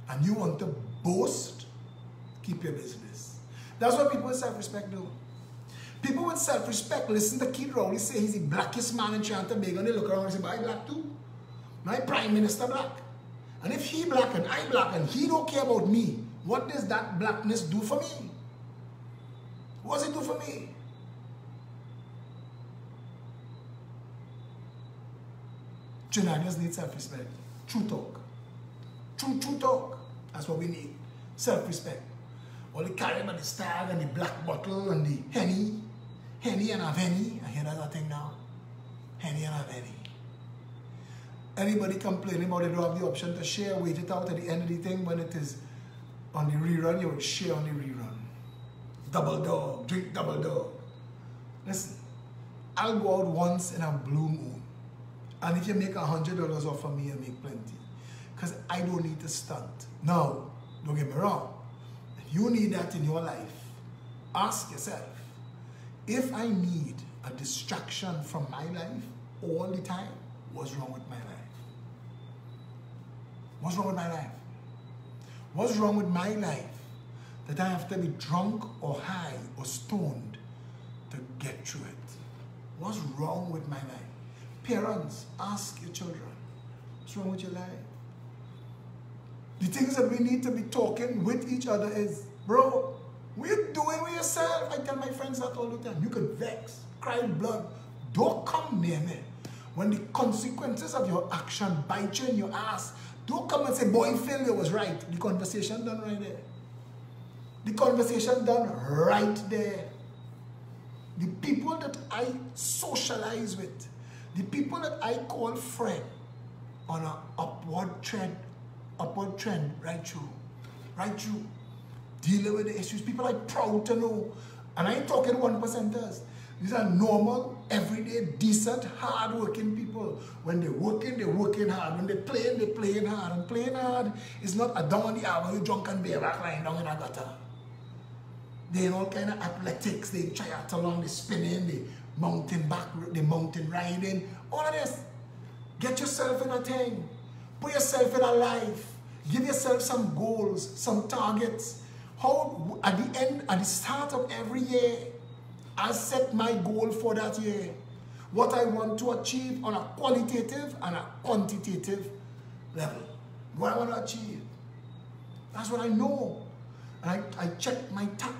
And you want to boast, keep your business. That's what people with self-respect do. People with self-respect listen to Keith Rowley say he's the blackest man in Trinidad and Tobago, and they look around and say, but I black too. My prime minister black. And if he black and I black and he don't care about me, what does that blackness do for me? What does it do for me? Trinidadians need self-respect. True talk. True talk. That's what we need. Self-respect. All the carrying by the stag and the black bottle and the Henny. Henny and Aveni. I hear that thing now. Henny and Aveni. Anybody complaining about it don't have the option to share, wait it out at the end of the thing. When it is on the rerun, you will share on the rerun. Double dog, drink double dog. Listen, I'll go out once in a blue moon. And if you make $100 off of me, you make plenty. Because I don't need to stunt. Now, don't get me wrong. If you need that in your life, ask yourself, if I need a distraction from my life all the time, what's wrong with my life? What's wrong with my life? What's wrong with my life that I have to be drunk or high or stoned to get through it? What's wrong with my life? Parents, ask your children, what's wrong with your life? The things that we need to be talking with each other is, bro, what are you doing with yourself? I tell my friends that all the time. You can vex, cry blood. Don't come near me. When the consequences of your action bite you in your ass, don't come and say, boy, failure was right. The conversation done right there. The conversation done right there. The people that I socialize with, the people that I call friend on an upward trend, right through. Dealing with the issues. People are proud to know. And I ain't talking 1%ers. These are normal, everyday, decent, hard-working people. When they're working hard. When they're playing hard. And playing hard is not a down on the hour, you drunk and bareback lying down in a gutter. They're in all kind of athletics. They triathlon, they spinning, they mountain riding. All of this. Get yourself in a thing. Put yourself in a life. Give yourself some goals, some targets. How, at the start of every year, I set my goal for that year. What I want to achieve on a qualitative and a quantitative level. What I want to achieve. That's what I know. And I check my tap.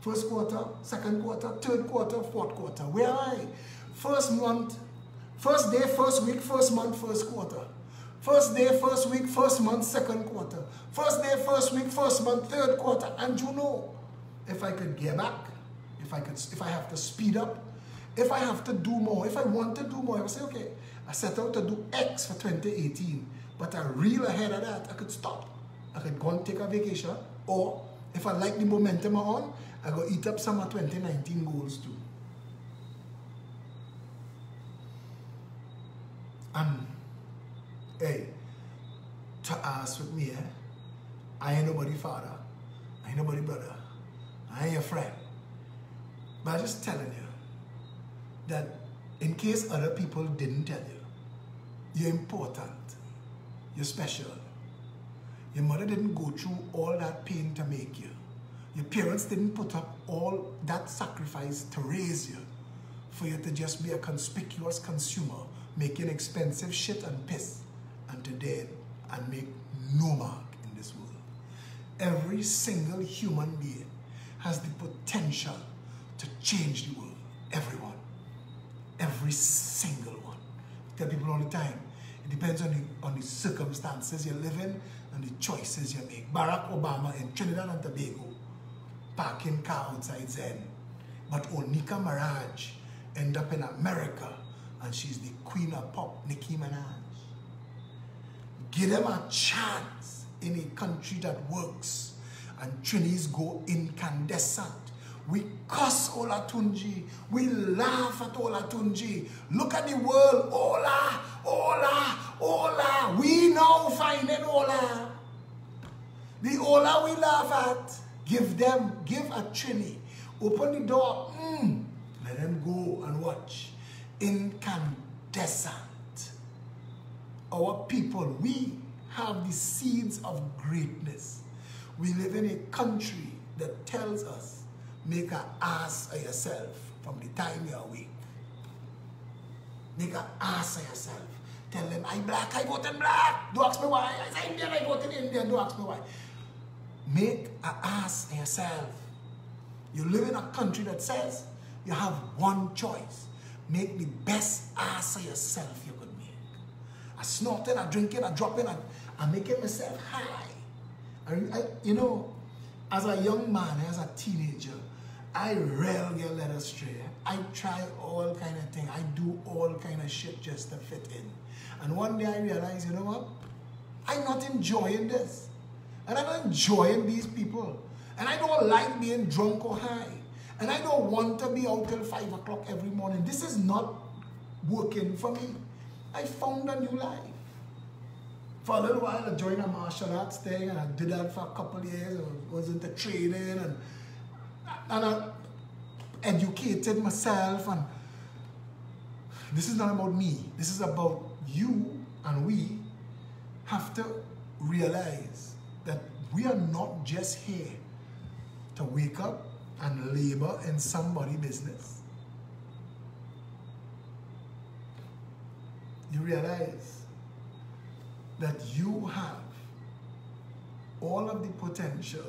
First quarter, second quarter, third quarter, fourth quarter. Where am I? First month, first day, first week, first month, first quarter. First day, first week, first month, second quarter. First day, first week, first month, third quarter. And you know, if I could get back, if I have to speed up, if I have to do more, if I want to do more, I would say, okay, I set out to do X for 2018, but I reel ahead of that, I could stop. I could go and take a vacation, or if I like the momentum I'm on, I go eat up some of 2019 goals too. And hey, to ask with me, I ain't nobody father, I ain't nobody brother, I ain't your friend. But I'm just telling you that in case other people didn't tell you, you're important, you're special. Your mother didn't go through all that pain to make you. Your parents didn't put up all that sacrifice to raise you for you to just be a conspicuous consumer, making expensive shit and piss and to dead and make no mark in this world. Every single human being has the potential to change the world. Everyone. Every single one. I tell people all the time, it depends on the circumstances you live in and the choices you make. Barack Obama in Trinidad and Tobago, parking car outside Zen. But Onika Maraj end up in America and she's the queen of pop, Nicki Minaj. Give them a chance in a country that works and Trinis go incandescent. We cuss Olatunji. We laugh at Olatunji. Look at the world. Ola, Ola, Ola. We now finding Ola. The Ola we laugh at. Give a Trini. Open the door. Let them go and watch. Incandescent. Our people, we have the seeds of greatness. We live in a country that tells us, make an ass of yourself from the time you're awake. Make an ass of yourself. Tell them, I'm black, I vote in black. Don't ask me why. I'm Indian, I vote in Indian. Don't ask me why. Make an ass of yourself. You live in a country that says you have one choice. Make the best ass of yourself you could make. I snorting, I drinking, I dropping, I'm making myself high. You know, as a young man, as a teenager, I rarely get led astray. I try all kind of things. I do all kind of shit just to fit in. And one day I realized, you know what? I'm not enjoying this. And I'm not enjoying these people. And I don't like being drunk or high. And I don't want to be out till 5 o'clock every morning. This is not working for me. I found a new life. For a little while, I joined a martial arts thing, and I did that for a couple of years. I was into training, and I educated myself. And this is not about me. This is about you, and we have to realize that we are not just here to wake up and labor in somebody's business. You realize that you have all of the potential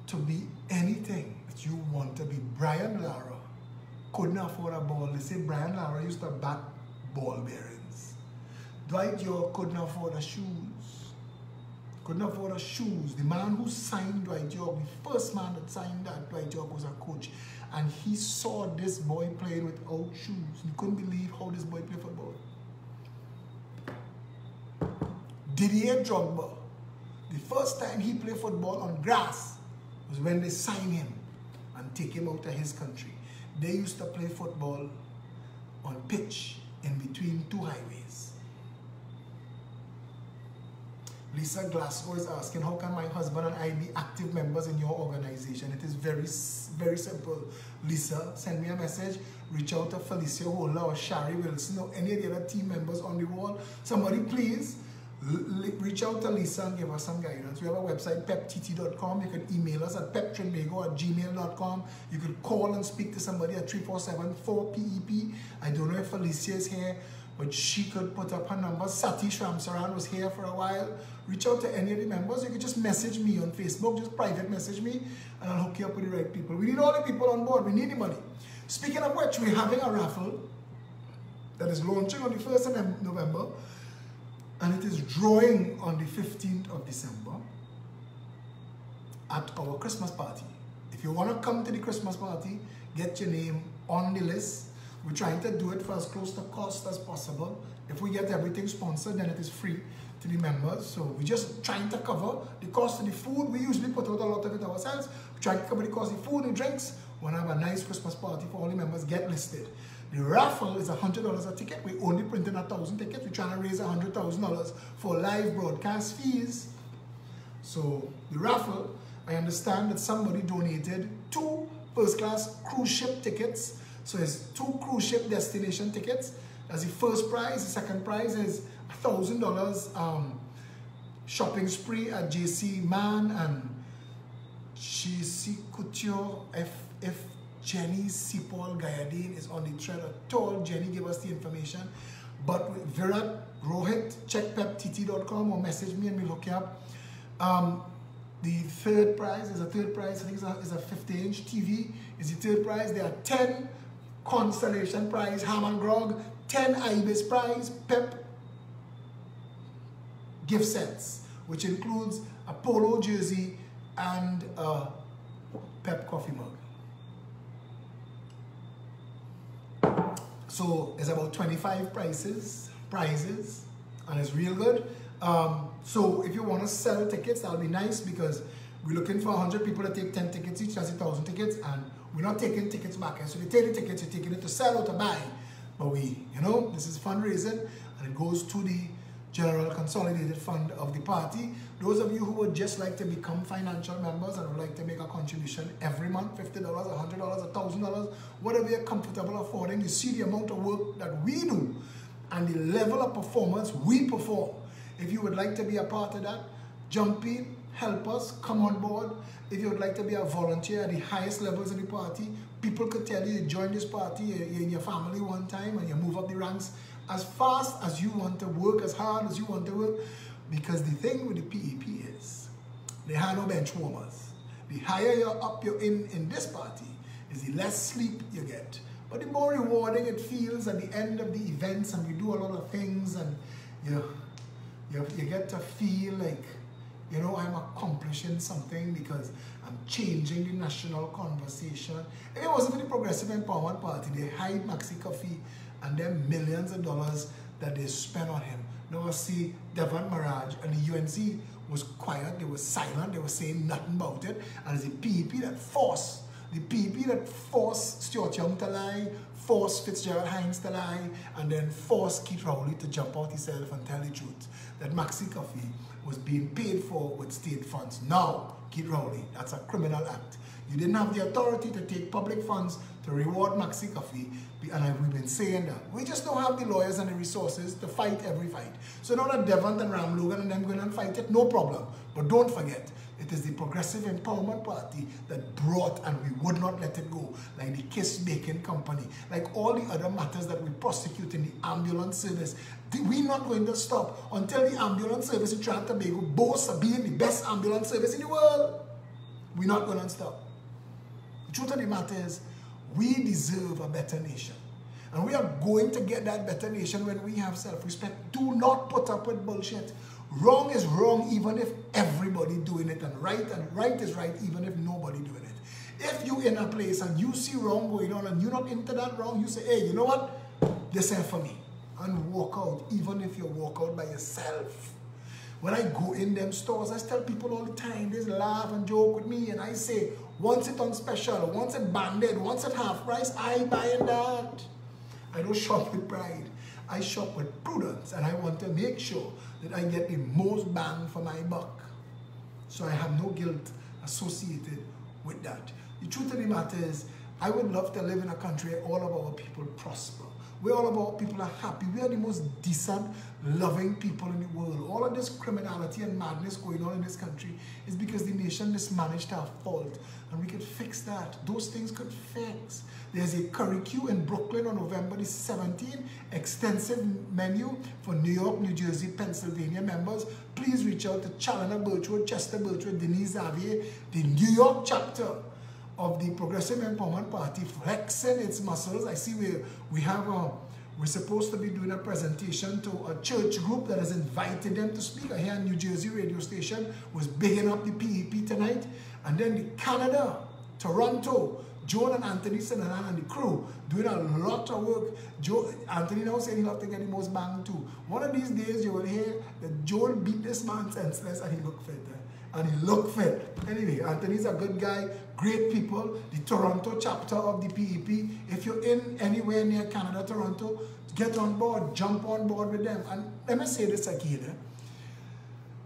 to be anything that you want to be. Brian Lara couldn't afford a ball. They say Brian Lara used to bat ball bearings. Dwight York couldn't afford a shoes. Couldn't afford a shoes. The man who signed Dwight York, the first man that signed that Dwight York was a coach. And he saw this boy playing without shoes. He couldn't believe how this boy played football. Didier Drogba, the first time he played football on grass was when they signed him and take him out of his country. They used to play football on pitch in between two highways. Lisa Glasgow is asking, how can my husband and I be active members in your organization? It is very, very simple. Lisa, send me a message. Reach out to Felicia Hola or Shari Wilson or any of the other team members on the wall. Somebody please reach out to Lisa and give us some guidance. We have a website, peptt.com. You can email us at peptrinbago@gmail.com. You could call and speak to somebody at 347-4PEP. I don't know if Felicia is here, but she could put up her number. Satish Ramsaran was here for a while. Reach out to any of the members. You could just message me on Facebook, just private message me, and I'll hook you up with the right people. We need all the people on board. We need the money. Speaking of which, we're having a raffle that is launching on the 1st of November, and it is drawing on the 15th of December at our Christmas party. If you want to come to the Christmas party, get your name on the list. We're trying to do it for as close to cost as possible. If we get everything sponsored, then it is free to the members. So we're just trying to cover the cost of the food. We usually put out a lot of it ourselves. We're trying to cover the cost of the food and drinks. We want to have a nice Christmas party for all the members. Get listed. The raffle is $100 a ticket. We're only printing 1,000 tickets. We're trying to raise $100,000 for live broadcast fees. So the raffle, I understand that somebody donated 2 first-class cruise ship tickets. So it's 2 cruise ship destination tickets. That's the first prize. The second prize is $1,000 shopping spree at JC Mann and JC Couture. If Jenny Sipol Gayadin is on the thread at all, Jenny gave us the information. But with Virat Rohit, check peptt.com or message me and we'll hook you up. The third prize is a third prize. I think it's a 50-inch TV. Is the third prize. There are 10 Constellation prize, Ham and Grog, 10 Ibis prize, Pep gift sets, which includes a polo jersey and a Pep coffee mug. So there's about 25 prizes, and it's real good. So if you want to sell tickets, that'll be nice because We're looking for 100 people to take 10 tickets each, that's 1,000 tickets, and we're not taking tickets back. So they take the tickets, you're taking it to sell or to buy. But we, you know, this is fundraising, and it goes to the General Consolidated Fund of the party. Those of you who would just like to become financial members and would like to make a contribution every month, $50, $100, $1,000, whatever you're comfortable affording, you see the amount of work that we do and the level of performance we perform. If you would like to be a part of that, jump in, help us, come on board. If you would like to be a volunteer at the highest levels of the party, people could tell you join this party, you're in your family one time and you move up the ranks as fast as you want to work, as hard as you want to work. Because the thing with the PEP is, they have no bench warmers. The higher you're up you're in this party, is the less sleep you get. But the more rewarding it feels at the end of the events, and we do a lot of things, and you get to feel like, you know, I'm accomplishing something because I'm changing the national conversation. If it wasn't for the Progressive Empowerment Party, they hide Maxi Coffee and then millions of dollars that they spend on him. Now I see Devon Maraj and the UNC was quiet, they were silent, they were saying nothing about it. And it's the PEP that forced Stuart Young to lie, forced Fitzgerald Hines to lie, and then forced Keith Rowley to jump out himself and tell the truth that Maxi Coffee was being paid for with state funds. Now, Keith Rowley, that's a criminal act. You didn't have the authority to take public funds to reward Maxi Coffee, and we've been saying that. We just don't have the lawyers and the resources to fight every fight. So now that Devon and Ram Logan and them going and fight it, no problem. But don't forget, it is the Progressive Empowerment Party that brought, and we would not let it go, like the Kiss Bacon Company, like all the other matters that we prosecute in the ambulance service. We're not going to stop until the ambulance service in Trinidad and Tobago boasts of being the best ambulance service in the world. We're not going to stop. The truth of the matter is, we deserve a better nation. And we are going to get that better nation when we have self-respect. Do not put up with bullshit. Wrong is wrong even if everybody doing it, and right is right even if nobody doing it. If you in a place and you see wrong going on and you're not into that wrong, you say, hey, you know what? This ain't for me. And walk out, even if you walk out by yourself. When I go in them stores, I tell people all the time, they laugh and joke with me, and I say, once it on special, once it banded, once it half price, I buy that. I don't shop with pride. I shop with prudence, and I want to make sure that I get the most bang for my buck. So I have no guilt associated with that. The truth of the matter is, I would love to live in a country where all of our people prosper. Where all of our people are happy. We are the most decent, loving people in the world. All of this criminality and madness going on in this country is because the nation mismanaged our fault. And we could fix that. Those things could fix. There's a curricue in Brooklyn on November the 17th. Extensive menu for New York, New Jersey, Pennsylvania members. Please reach out to Chalana Birchwood, Chester Birchwood, Denise Xavier, the New York chapter of the Progressive Empowerment Party, flexing its muscles. I see we're supposed to be doing a presentation to a church group that has invited them to speak. I hear New Jersey radio station was bigging up the PEP tonight. And then the Canada, Toronto, Joan and Anthony Sinanan and the crew doing a lot of work. Anthony now saying he'll have to get the most bang too. One of these days you will hear that Joan beat this man senseless and he looked fit. And he looked fit. Anyway, Anthony's a good guy, great people. The Toronto chapter of the PEP. If you're in anywhere near Canada, Toronto, get on board, jump on board with them. And let me say this again.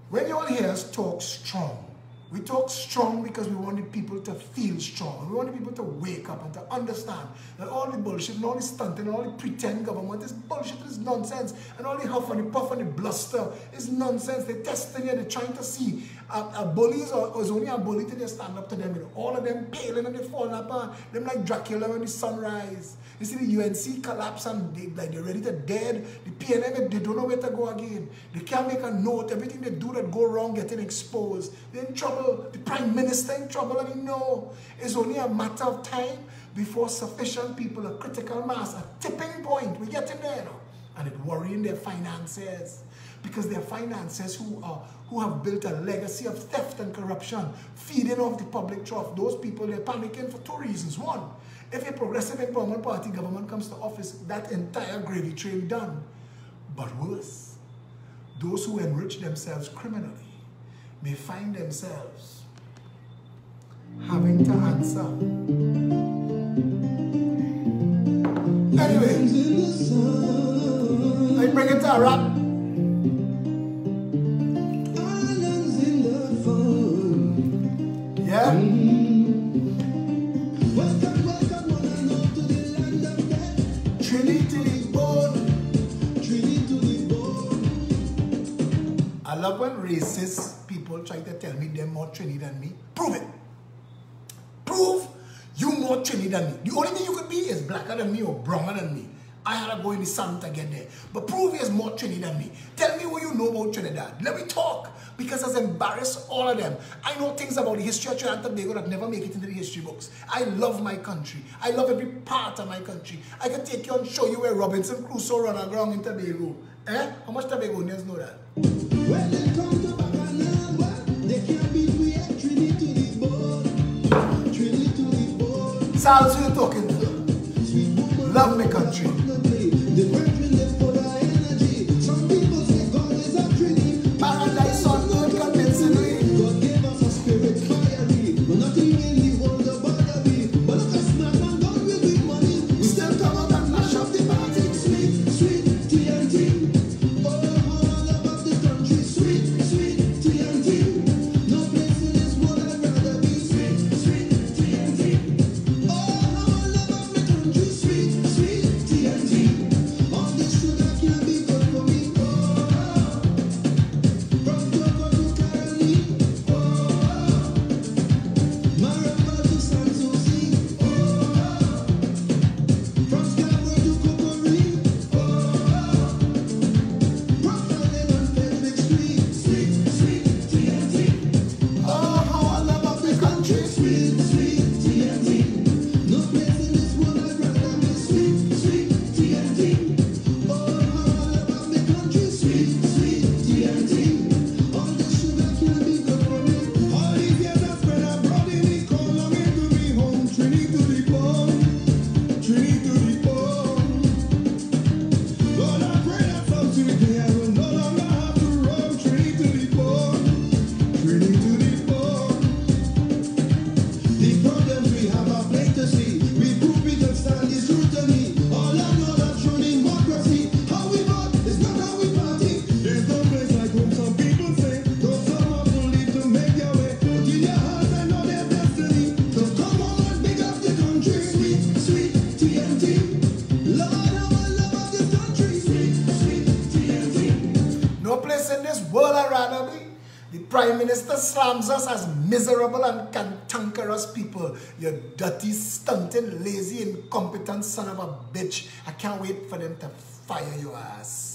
When you all hear us talk strong, we talk strong because we wanted people to feel strong. We wanted people to wake up and to understand that all the bullshit and all the stunt and all the pretend government is bullshit, is nonsense. And all the huff and the puff and the bluster is nonsense. They're testing you, they're trying to see a bully is only a bully till they stand up to them. You know, all of them paling and they falling apart. Them like Dracula when the sun rise. You see the UNC collapse and they're ready to dead. The PNM, they don't know where to go again. They can't make a note. Everything they do that go wrong getting exposed. They're in trouble. The Prime Minister in trouble, and you know it's only a matter of time before sufficient people, a critical mass, a tipping point, we're getting there now. And it's worrying their finances. Because their finances who have built a legacy of theft and corruption, feeding off the public trough, those people, they're panicking for two reasons. One, if a Progressive Empowerment Party government comes to office, that entire gravy train done. But worse, those who enrich themselves criminally may find themselves having to answer. Anyway, I bring it to a wrap. Yeah? Trinity born. I love when racist people try to tell me they're more Trini than me. Prove it. Prove you more Trini than me. The only thing you could be is blacker than me or browner than me. I had to go in the sun to get there. But prove he is more Trini than me. Tell me what you know about Trinidad. Let me talk. Because I've embarrassed all of them. I know things about the history of Trinidad and Tobago that never make it into the history books. I love my country. I love every part of my country. I can take you and show you where Robinson Crusoe ran aground in Tobago. Eh? How much Tobagonians know that? When they come to Bacanal, they can't beat we at Trinity to the board. Trinity to the board. Sal's who you're talking to. Love my country. The brethren live for their energy. Some people say God is a Trinity. Paradise on earth convincingly. God gave us a spirit fiery. But nothing in the world about we. But look at Smack and God will with money. We still come out and mash up the party. Sweet, sweet TNT. Oh, how I love the country. Sweet, sweet TNT. No place in this world I'd rather be. Sweet, sweet TNT. Oh, how I love the country. Sweet, sweet TNT. All this sugar can't be good for me. Oh, from Togo to Caroline. Oh, Maraba to Sanssouci. Oh, from Scarborough to Cocorie. Oh, Brooklyn and Frederick Street. Sweet, sweet TNT. Oh, how I love the country. Sweet, sweet TNT. No place in this world I'd rather be. Sweet, sweet TNT. Oh, how I love the country. Sweet, sweet TNT. All this sugar can't be good for me. All these years I spent abroad in the cold, longing to be home. Trinity to the bone. Trinity to the bone. Lord, I pray that someday I will no longer have to roam. Trinity to the bone. Trinity to the bone. The problems we have are plain to see. We prove we can stand the scrutiny. All I know that true democracy. How we vote is not how we party. There's no place like home, some people say. Though some of them leave to make their way. But in their hearts I know their destiny. So come on and big up the country. Sweet, sweet TNT. Lord, how I love this country. Sweet, sweet TNT. No place in this world I'd rather be. The Prime Minister slams us as miserable and cantankerous people. You dirty, stunting, lazy, incompetent son of a bitch. I can't wait for them to fire your ass.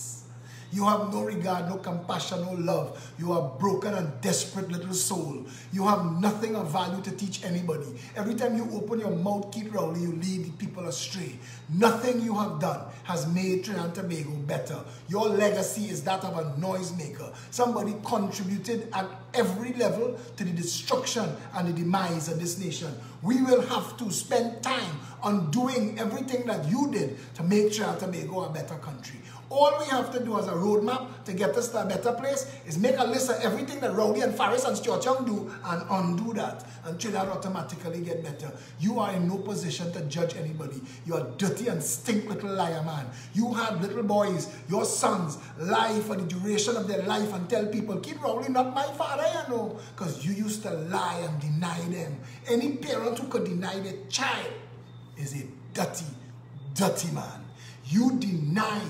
You have no regard, no compassion, no love. You are broken and desperate little soul. You have nothing of value to teach anybody. Every time you open your mouth, Keith Rowley, you lead the people astray. Nothing you have done has made Trinidad and Tobago better. Your legacy is that of a noisemaker. Somebody contributed at every level to the destruction and the demise of this nation. We will have to spend time on doing everything that you did to make Trinidad and Tobago a better country. All we have to do as a roadmap to get us to a better place is make a list of everything that Rowdy and Faris and Stuart Young do and undo that. And Trinidad automatically get better. You are in no position to judge anybody. You are dirty and stink little liar, man. You had little boys, your sons, lie for the duration of their life and tell people, Keith Rowley not my father, you know. Because you used to lie and deny them. Any parent who could deny their child is a dirty, dirty man. You deny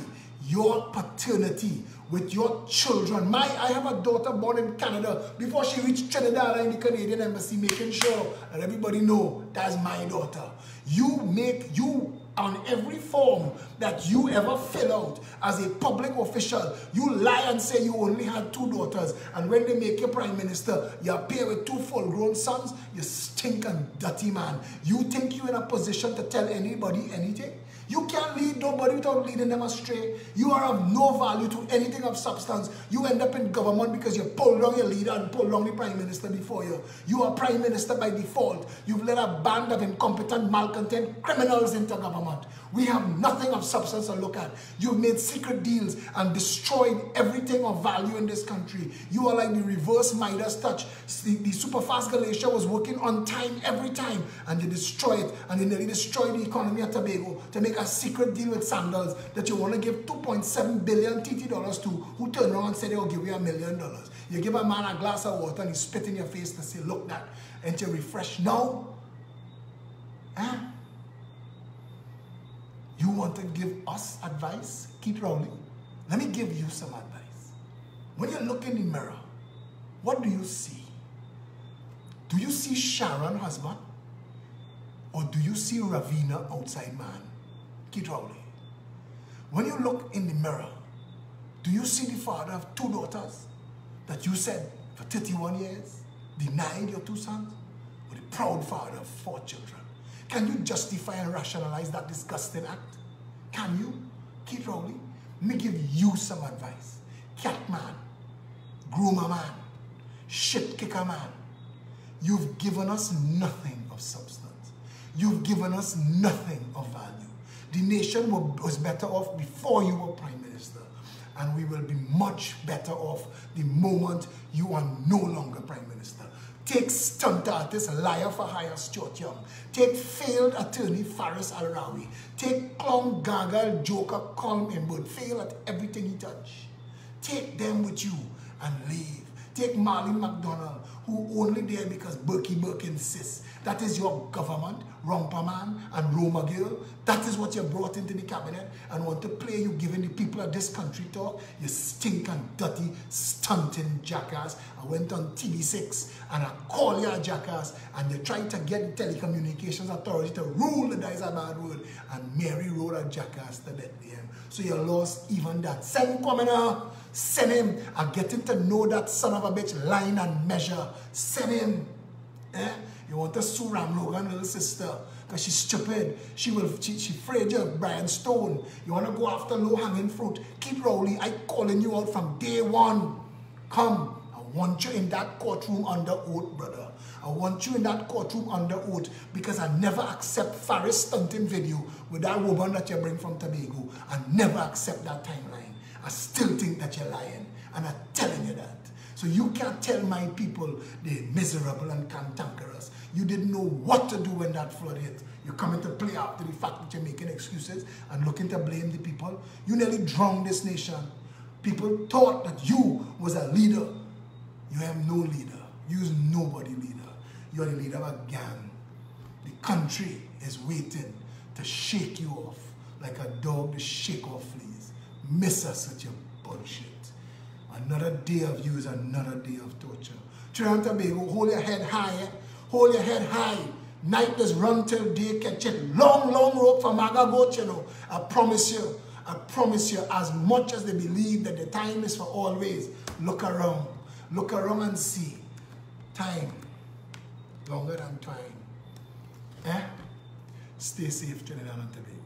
your paternity with your children. I have a daughter born in Canada. Before she reached Trinidad in the Canadian Embassy, making sure that everybody know that's my daughter. You on every form that you ever fill out as a public official, you lie and say you only had 2 daughters. And when they make you prime minister, you appear with 2 full-grown sons. You stink and dirty man. You think you're in a position to tell anybody anything? You can't lead nobody without leading them astray. You are of no value to anything of substance. You end up in government because you pulled down your leader and pulled down the prime minister before you. You are prime minister by default. You've led a band of incompetent, malcontent criminals into government. government. We have nothing of substance to look at. You've made secret deals and destroyed everything of value in this country. You are like the reverse Midas touch. The Superfast Galatia was working on time every time, and you destroy it, and you nearly destroy the economy of Tobago to make a secret deal with Sandals that you want to give $2.7 billion TT dollars to, who turn around and say they'll give you $1 million. You give a man a glass of water and he spit in your face to say, look that, ain't you refreshed now? Huh? You want to give us advice? Keith Rowley, let me give you some advice. When you look in the mirror, what do you see? Do you see Sharon husband? Or do you see Ravina outside man? Keith Rowley. When you look in the mirror, do you see the father of 2 daughters that you said for 31 years denied your 2 sons? Or the proud father of 4 children? Can you justify and rationalize that disgusting act? Can you? Keith Rowley, let me give you some advice. Cat man, groomer man, shit kicker man, you've given us nothing of substance. You've given us nothing of value. The nation was better off before you were Prime Minister, and we will be much better off the moment you are no longer Prime Minister. Take stunt artist, liar for hire Stuart Young. Take failed attorney Faris Al-Rawi. Take clown, gargle, joker, Colm Inwood. Fail at everything he touched. Take them with you and leave. Take Marlene McDonald, who only there because Berkey Burke insists. That is your government, Romper Man and Roma Girl. That is what you brought into the cabinet and want to play you giving the people of this country talk. You stink and dirty, stunting jackass. I went on TV6 and I call you a jackass, and you tried to get the Telecommunications Authority to rule the Dysabad Road, and Mary wrote a jackass to Bethlehem. So you lost even that. Send him coming out. Send him and get him to know that son of a bitch line and measure. Send him. Eh? You want to sue Ram Logan, little sister, because she's stupid. She afraid you of Brian Stone. You want to go after low-hanging fruit. Keith Rowley, I calling you out from day one. Come. I want you in that courtroom under oath, brother. I want you in that courtroom under oath, because I never accept Faris stunting video with that woman that you bring from Tobago. I never accept that timeline. I still think that you're lying, and I'm telling you that. So you can't tell my people they're miserable and cantankerous. You didn't know what to do when that flood hit. You're coming to play after the fact that you're making excuses and looking to blame the people. You nearly drowned this nation. People thought that you was a leader. You have no leader. You're nobody leader. You're the leader of a gang. The country is waiting to shake you off like a dog to shake off fleas. Miss us with your bullshit. Another day of you is another day of torture. Trinidad and Tobago, hold your head high. Hold your head high. Night just run till day catch it. Long, long rope for Maga goat, you know. I promise you, as much as they believe that the time is for always, look around. Look around and see. Time. Longer than time. Eh? Stay safe, Trinidad and Tobago.